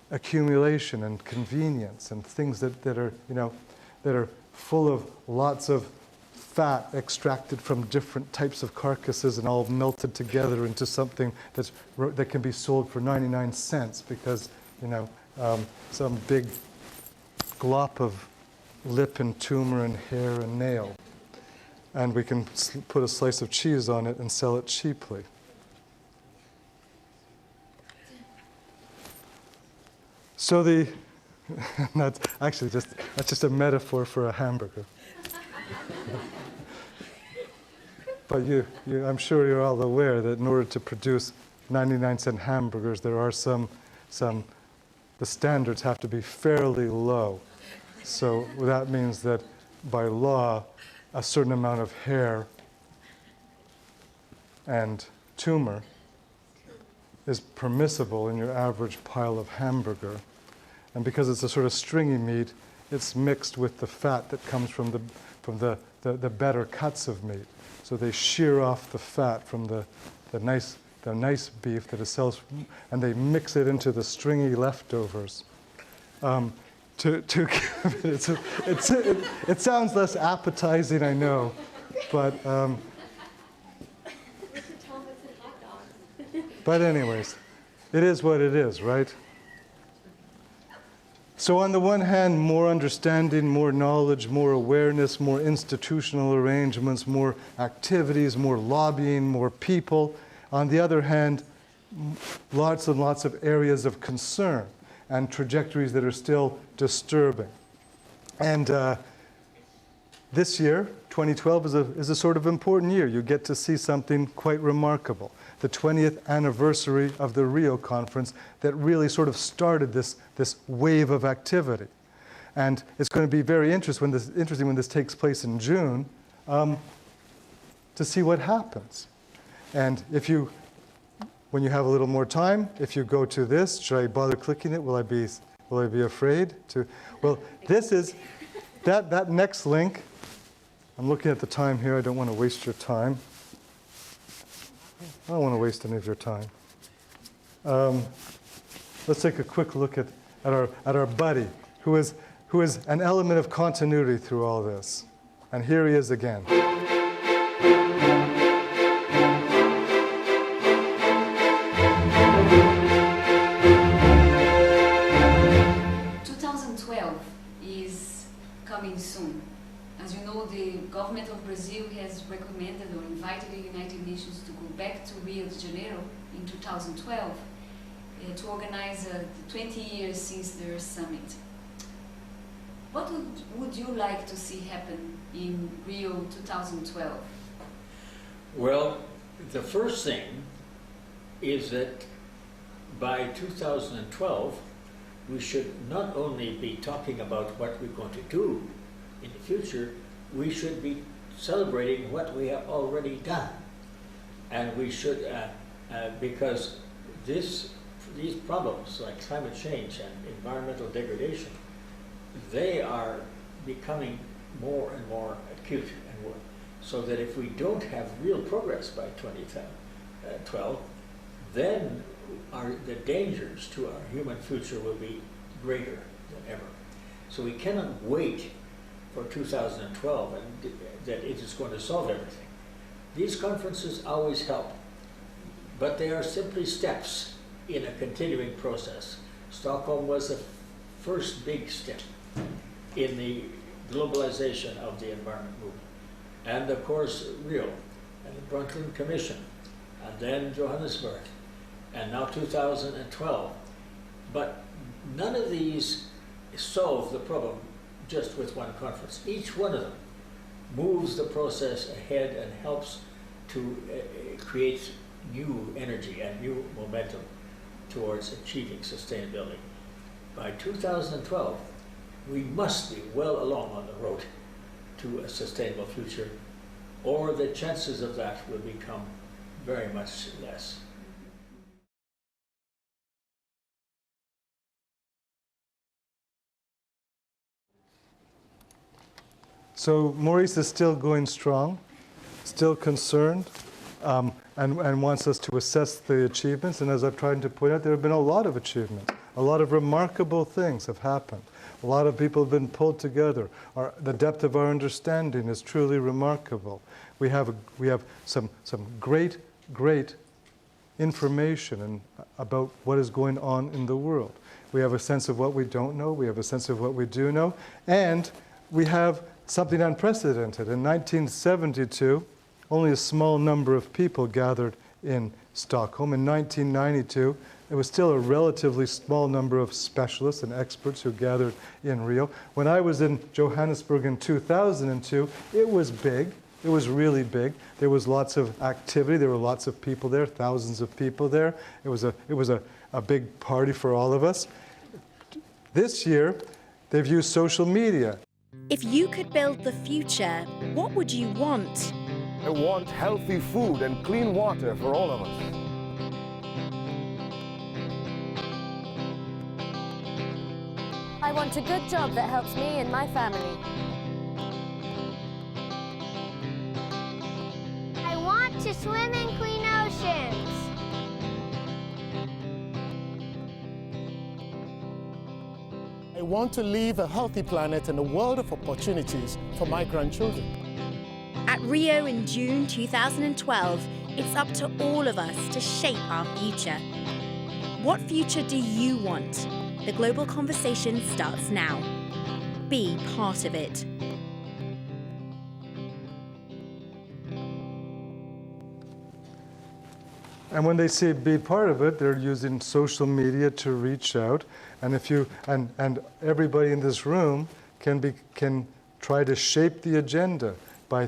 accumulation and convenience and things that are full of lots of fat extracted from different types of carcasses and all melted together into something that can be sold for 99 cents because, some big glop of lip and tumor and hair and nail. And we can put a slice of cheese on it and sell it cheaply. So that's just a metaphor for a hamburger. But I'm sure you're all aware that in order to produce 99-cent hamburgers, there are the standards have to be fairly low. So that means that by law, a certain amount of hair and tumor is permissible in your average pile of hamburger. And because it's a sort of stringy meat, it's mixed with the fat that comes from the better cuts of meat. So they shear off the fat from the nice beef that it sells, and they mix it into the stringy leftovers. To give it sounds less appetizing, I know, but anyways, it is what it is, right? So on the one hand, more understanding, more knowledge, more awareness, more institutional arrangements, more activities, more lobbying, more people. On the other hand, lots and lots of areas of concern and trajectories that are still disturbing. And this year, 2012, is a sort of important year. You get to see something quite remarkable. The 20th anniversary of the Rio Conference that really sort of started this wave of activity. And it's going to be very interesting when this takes place in June to see what happens. And when you have a little more time, if you go to this, should I bother clicking it? Will I be afraid to? Well, this that next link, I'm looking at the time here. I don't want to waste your time. I don't want to waste any of your time. Let's take a quick look at our buddy, who is an element of continuity through all this. And here he is again. 2012 is coming soon. As you know, the government of Brazil has recommended or invited the United Nations to go back to Rio de Janeiro in 2012 to organize 20 years since their summit. What would you like to see happen in Rio 2012? Well, the first thing is that by 2012, we should not only be talking about what we're going to do in the future, we should be celebrating what we have already done. And we should, because these problems like climate change and environmental degradation, they are becoming more and more acute, and so that if we don't have real progress by 2012, then the dangers to our human future will be greater than ever. So we cannot wait for 2012 and that it is going to solve everything. These conferences always help, but they are simply steps in a continuing process. Stockholm was the first big step in the globalization of the environment movement. And of course, Rio, and the Brundtland Commission, and then Johannesburg, and now 2012. But none of these solve the problem just with one conference. Each one of them moves the process ahead and helps to create new energy and new momentum towards achieving sustainability. By 2012, we must be well along on the road to a sustainable future, or the chances of that will become very much less. So Maurice is still going strong, still concerned, and wants us to assess the achievements. And as I've tried to point out, there have been a lot of achievements. A lot of remarkable things have happened. A lot of people have been pulled together. The depth of our understanding is truly remarkable. We have some great information about what is going on in the world. We have a sense of what we don't know. We have a sense of what we do know. And we have something unprecedented. In 1972, only a small number of people gathered in Stockholm. In 1992, it was still a relatively small number of specialists and experts who gathered in Rio. When I was in Johannesburg in 2002, it was big. It was really big. There was lots of activity. There were lots of people there, thousands of people there. It was a big party for all of us. This year, they've used social media. If you could build the future, what would you want? I want healthy food and clean water for all of us. I want a good job that helps me and my family. I want to swim in clean oceans. I want to leave a healthy planet and a world of opportunities for my grandchildren. At Rio in June 2012, it's up to all of us to shape our future. What future do you want? The global conversation starts now. Be part of it. And when they say be part of it, they're using social media to reach out. And if you and everybody in this room can try to shape the agenda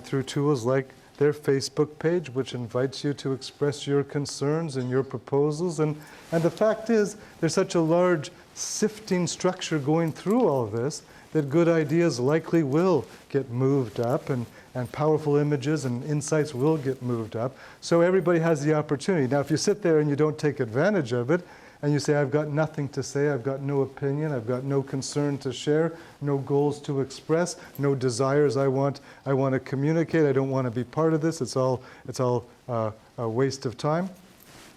through tools like their Facebook page, which invites you to express your concerns and your proposals. And the fact is, there's such a large sifting structure going through all of this that good ideas likely will get moved up, and powerful images and insights will get moved up. So everybody has the opportunity. Now, if you sit there and you don't take advantage of it, and you say, I've got nothing to say, I've got no opinion, I've got no concern to share, no goals to express, no desires I want to communicate, I don't want to be part of this, it's all a waste of time,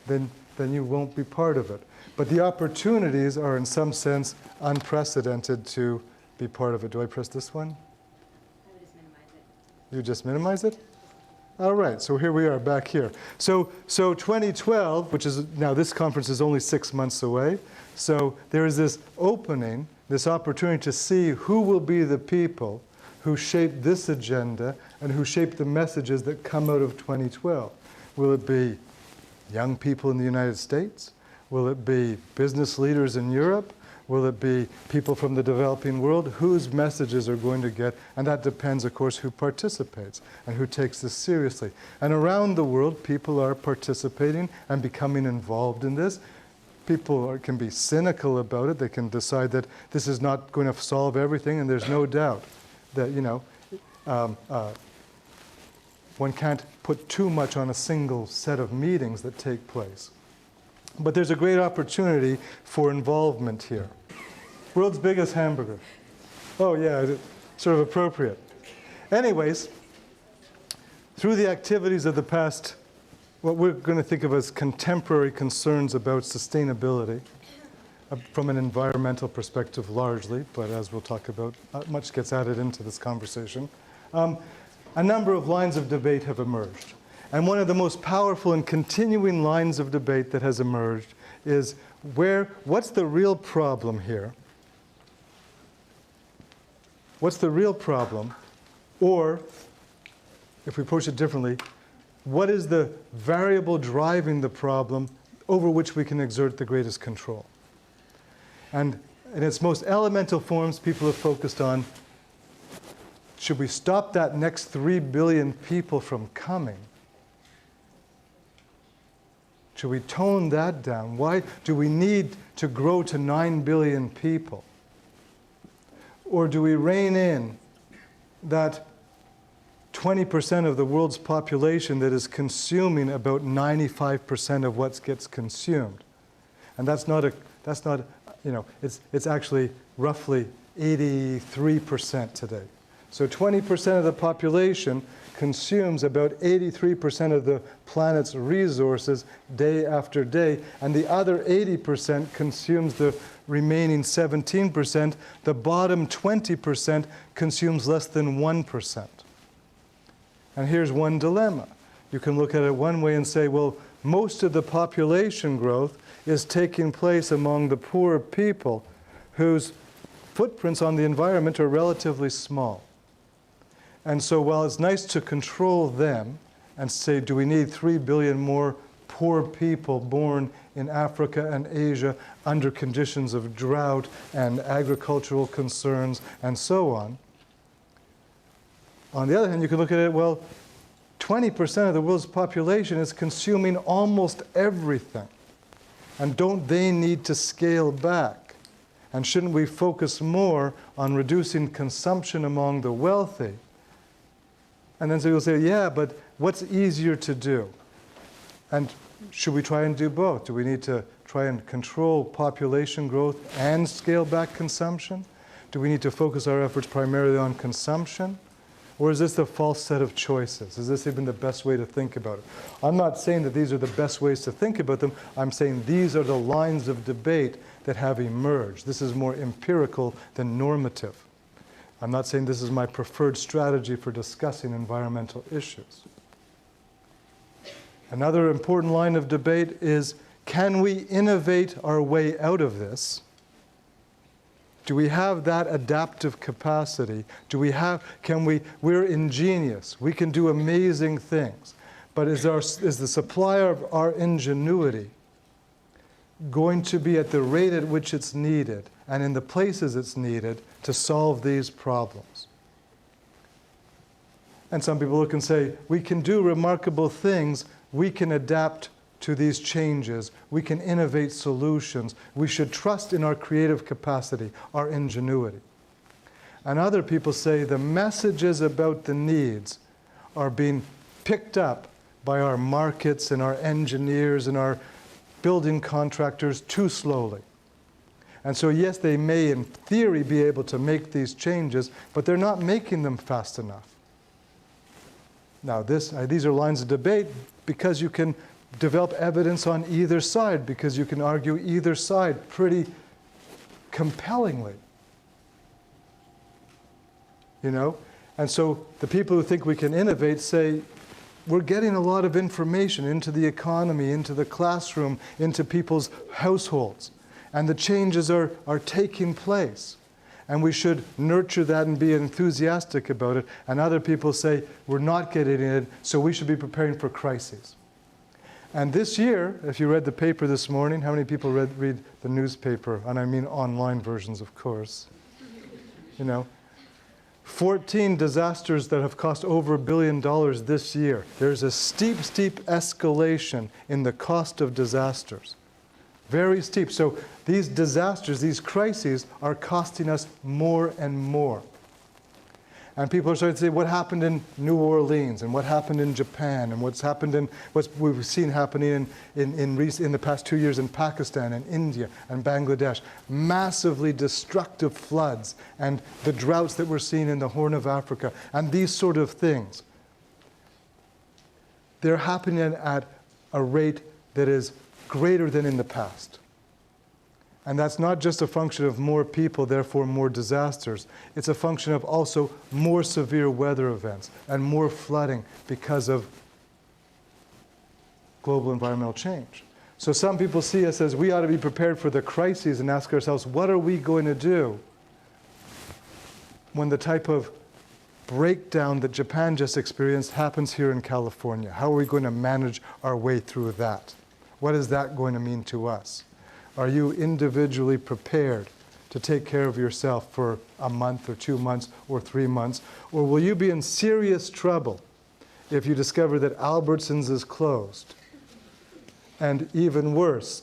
then you won't be part of it. But the opportunities are in some sense unprecedented to be part of it. Do I press this one? I would just minimize it. You just minimize it? All right, so here we are back here. So 2012, which is now this conference is only 6 months away. So there is this opening, this opportunity to see who will be the people who shape this agenda and who shape the messages that come out of 2012. Will it be young people in the United States? Will it be business leaders in Europe? Will it be people from the developing world? Whose messages are going to get, and that depends, of course, who participates and who takes this seriously. And around the world, people are participating and becoming involved in this. People can be cynical about it. They can decide that this is not going to solve everything, and there's no doubt that, one can't put too much on a single set of meetings that take place. But there's a great opportunity for involvement here. World's biggest hamburger. Oh yeah, sort of appropriate. Anyways, through the activities of the past, what we're going to think of as contemporary concerns about sustainability, from an environmental perspective largely, but as we'll talk about, much gets added into this conversation. A number of lines of debate have emerged. And one of the most powerful and continuing lines of debate that has emerged is what's the real problem here? What's the real problem? Or, if we approach it differently, what is the variable driving the problem over which we can exert the greatest control? And in its most elemental forms, people have focused on, should we stop that next 3 billion people from coming? Should we tone that down? Why do we need to grow to 9 billion people? Or do we rein in that 20% of the world's population that is consuming about 95% of what gets consumed? And it's actually roughly 83% today. So 20% of the population consumes about 83% of the planet's resources day after day, and the other 80% consumes the remaining 17%. The bottom 20% consumes less than 1%. And here's one dilemma. You can look at it one way and say, well, most of the population growth is taking place among the poor people whose footprints on the environment are relatively small. And so while it's nice to control them and say, do we need 3 billion more poor people born in Africa and Asia under conditions of drought and agricultural concerns and so on the other hand, you can look at it, well, 20% of the world's population is consuming almost everything. And don't they need to scale back? And shouldn't we focus more on reducing consumption among the wealthy? And then so you'll say, yeah, but what's easier to do? And should we try and do both? Do we need to try and control population growth and scale back consumption? Do we need to focus our efforts primarily on consumption? Or is this a false set of choices? Is this even the best way to think about it? I'm not saying that these are the best ways to think about them. I'm saying these are the lines of debate that have emerged. This is more empirical than normative. I'm not saying this is my preferred strategy for discussing environmental issues. Another important line of debate is, can we innovate our way out of this? Do we have that adaptive capacity? We're ingenious. We can do amazing things. But is the supply of our ingenuity going to be at the rate at which it's needed and in the places it's needed to solve these problems? And some people look and say, we can do remarkable things. We can adapt to these changes. We can innovate solutions. We should trust in our creative capacity, our ingenuity. And other people say the messages about the needs are being picked up by our markets and our engineers and our building contractors too slowly. And so yes, they may in theory be able to make these changes, but they're not making them fast enough. Now these are lines of debate because you can develop evidence on either side, because you can argue either side pretty compellingly. You know? And so the people who think we can innovate say, we're getting a lot of information into the economy, into the classroom, into people's households. And the changes are taking place. And we should nurture that and be enthusiastic about it. And other people say, we're not getting it, so we should be preparing for crises. And this year, if you read the paper this morning, how many people read the newspaper? And I mean online versions, of course. You know, 14 disasters that have cost over $1 billion this year. There's a steep escalation in the cost of disasters. Very steep. So these disasters, these crises, are costing us more and more. And people are starting to say, what happened in New Orleans, and what happened in Japan, and what we've seen happening in the past 2 years in Pakistan and India and Bangladesh. Massively destructive floods, and the droughts that we're seeing in the Horn of Africa, and these sort of things. They're happening at a rate that is greater than in the past. And that's not just a function of more people, therefore more disasters. It's a function of also more severe weather events and more flooding because of global environmental change. So some people see us as we ought to be prepared for the crises and ask ourselves, what are we going to do when the type of breakdown that Japan just experienced happens here in California? How are we going to manage our way through that? What is that going to mean to us? Are you individually prepared to take care of yourself for a month or 2 months or 3 months? Or will you be in serious trouble if you discover that Albertsons is closed? And even worse,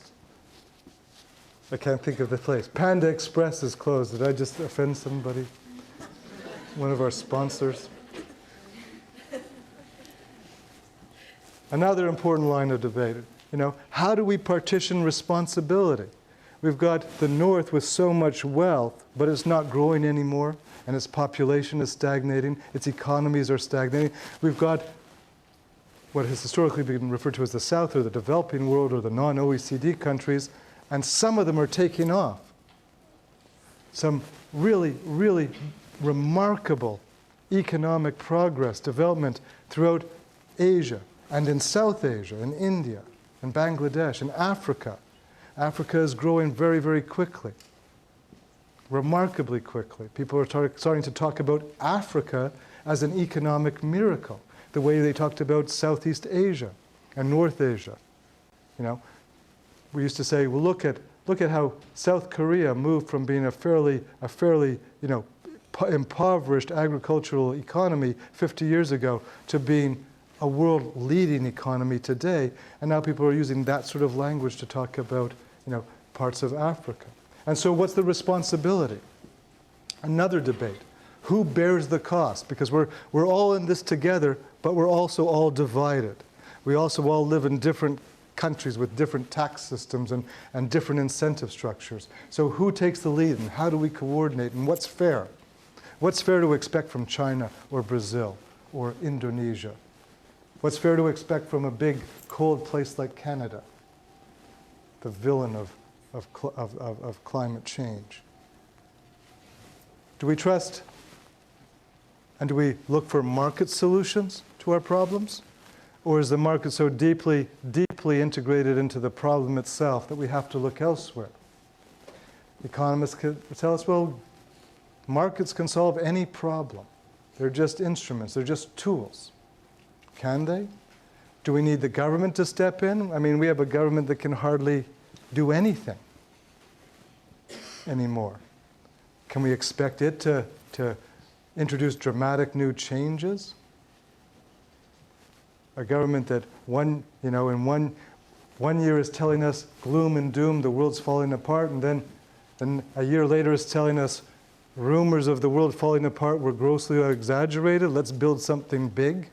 I can't think of the place, Panda Express is closed. Did I just offend somebody? One of our sponsors? Another important line of debate. You know, how do we partition responsibility? We've got the North with so much wealth, but it's not growing anymore, and its population is stagnating, its economies are stagnating. We've got what has historically been referred to as the South, or the developing world, or the non-OECD countries, and some of them are taking off. Some really, really remarkable economic progress, development throughout Asia, and in South Asia, in India, in Bangladesh, in Africa. Africa is growing very, very quickly, remarkably quickly. People are starting to talk about Africa as an economic miracle, the way they talked about Southeast Asia and North Asia. You know, we used to say, well, look at how South Korea moved from being a fairly impoverished agricultural economy 50 years ago to being a world-leading economy today, and now people are using that sort of language to talk about, you know, parts of Africa. And so what's the responsibility? Another debate. Who bears the cost? Because we're all in this together, but we're also all divided. We also all live in different countries with different tax systems and different incentive structures. So who takes the lead, and how do we coordinate, and what's fair? What's fair to expect from China or Brazil or Indonesia? What's fair to expect from a big, cold place like Canada, the villain of climate change? Do we trust and do we look for market solutions to our problems? Or is the market so deeply integrated into the problem itself that we have to look elsewhere? Economists can tell us, well, markets can solve any problem. They're just instruments, they're just tools. Can they? Do we need the government to step in? I mean, we have a government that can hardly do anything anymore. Can we expect it to introduce dramatic new changes? A government that in one year is telling us gloom and doom, the world's falling apart, and then a year later is telling us rumors of the world falling apart were grossly exaggerated, let's build something big.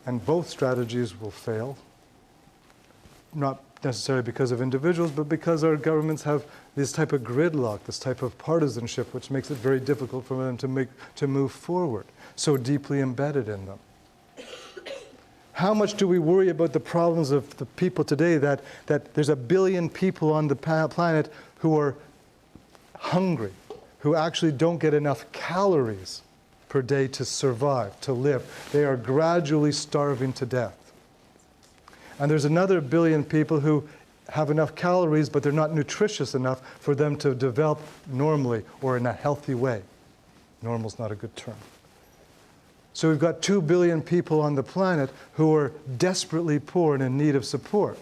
And both strategies will fail. not necessarily because of individuals, but because our governments have this type of gridlock, this type of partisanship, which makes it very difficult for them to move forward, so deeply embedded in them. How much do we worry about the problems of the people today that there's 1 billion people on the planet who are hungry, who actually don't get enough calories per day to survive, to live. They are gradually starving to death. And there's another 1 billion people who have enough calories, but they're not nutritious enough for them to develop normally or in a healthy way. Normal's not a good term. So we've got 2 billion people on the planet who are desperately poor and in need of support.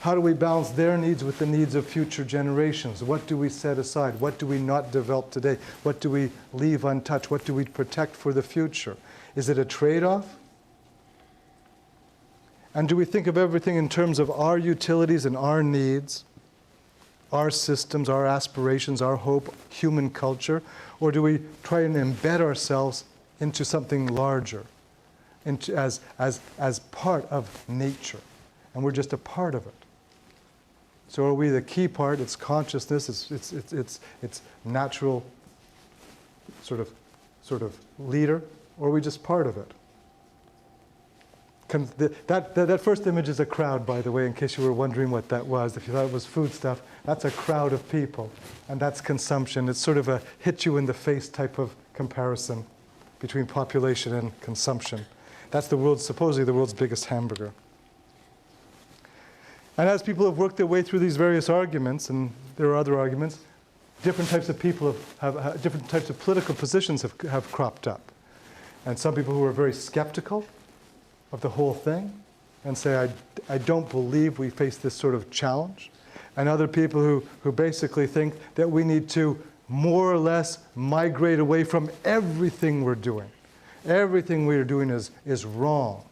How do we balance their needs with the needs of future generations? What do we set aside? What do we not develop today? What do we leave untouched? What do we protect for the future? Is it a trade-off? And do we think of everything in terms of our utilities and our needs, our systems, our aspirations, our hope, human culture? Or do we try and embed ourselves into something larger, as part of nature? And we're just a part of it. So are we the key part? It's consciousness, it's natural sort of leader, or are we just part of it? That first image is a crowd, by the way, in case you were wondering what that was. If you thought it was food stuff, that's a crowd of people, and that's consumption. It's sort of a hit-you-in-the-face type of comparison between population and consumption. That's supposedly the world's biggest hamburger. And as people have worked their way through these various arguments, and there are other arguments, different types of people have different types of political positions have cropped up. And some people who are very skeptical of the whole thing and say, I don't believe we face this sort of challenge. And other people who basically think that we need to more or less migrate away from everything we're doing. Everything we're doing is wrong.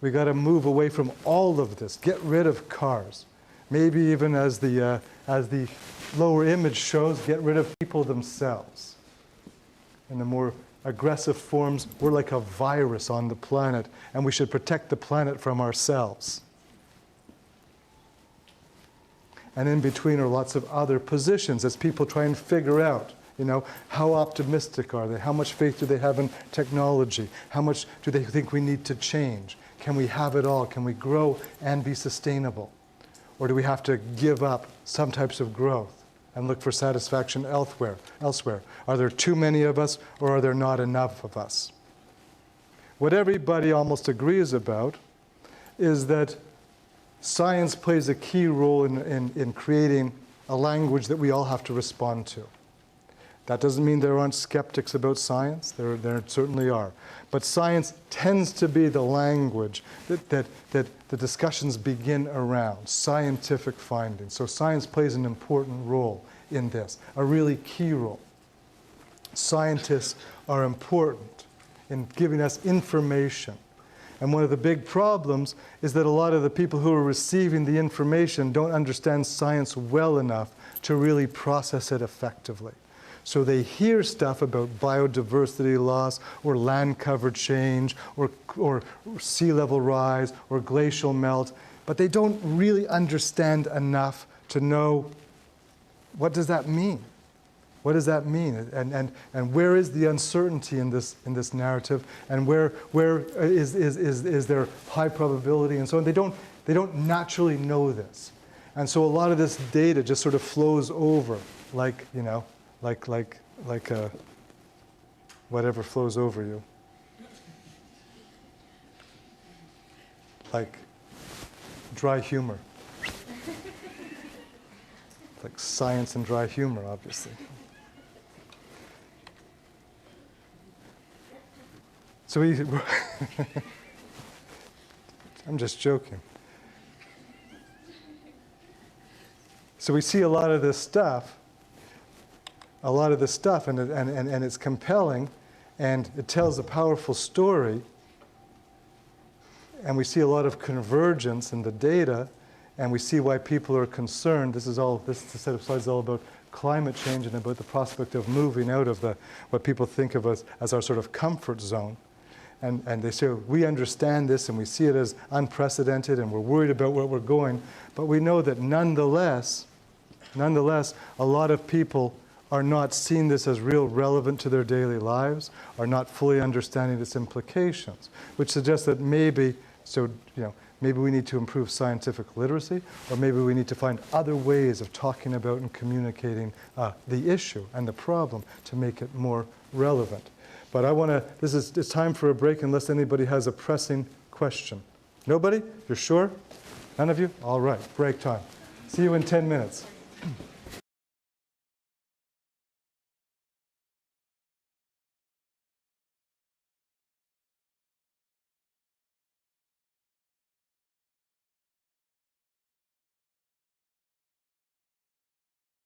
We got to move away from all of this. Get rid of cars. Maybe even as the lower image shows, get rid of people themselves. In the more aggressive forms, we're like a virus on the planet, and we should protect the planet from ourselves. And in between are lots of other positions as people try and figure out, how optimistic are they? How much faith do they have in technology? How much do they think we need to change? Can we have it all? Can we grow and be sustainable? Or do we have to give up some types of growth and look for satisfaction elsewhere? Are there too many of us, or are there not enough of us? What everybody almost agrees about is that science plays a key role in creating a language that we all have to respond to. That doesn't mean there aren't skeptics about science. There certainly are. But science tends to be the language that the discussions begin around, scientific findings. So science plays an important role in this, a really key role. Scientists are important in giving us information. And one of the big problems is that a lot of the people who are receiving the information don't understand science well enough to really process it effectively. So they hear stuff about biodiversity loss, or land cover change, or sea level rise, or glacial melt, but they don't really understand enough to know, what does that mean? What does that mean? And where is the uncertainty in this narrative? And where is there high probability and so on? They don't naturally know this. And so a lot of this data just sort of flows over like whatever flows over you. Like dry humor. Like science and dry humor, obviously. So I'm just joking. So we see a lot of this stuff, and it's compelling, and it tells a powerful story, and we see a lot of convergence in the data, and we see why people are concerned. This set of slides is all about climate change and about the prospect of moving out of what people think of as our sort of comfort zone. and they say, we understand this and we see it as unprecedented and we're worried about where we're going, but we know that nonetheless, a lot of people are not seeing this as real relevant to their daily lives, are not fully understanding its implications, which suggests that maybe we need to improve scientific literacy, or maybe we need to find other ways of talking about and communicating the issue and the problem to make it more relevant. But it's time for a break unless anybody has a pressing question. Nobody? You're sure? None of you? All right, break time. See you in 10 minutes.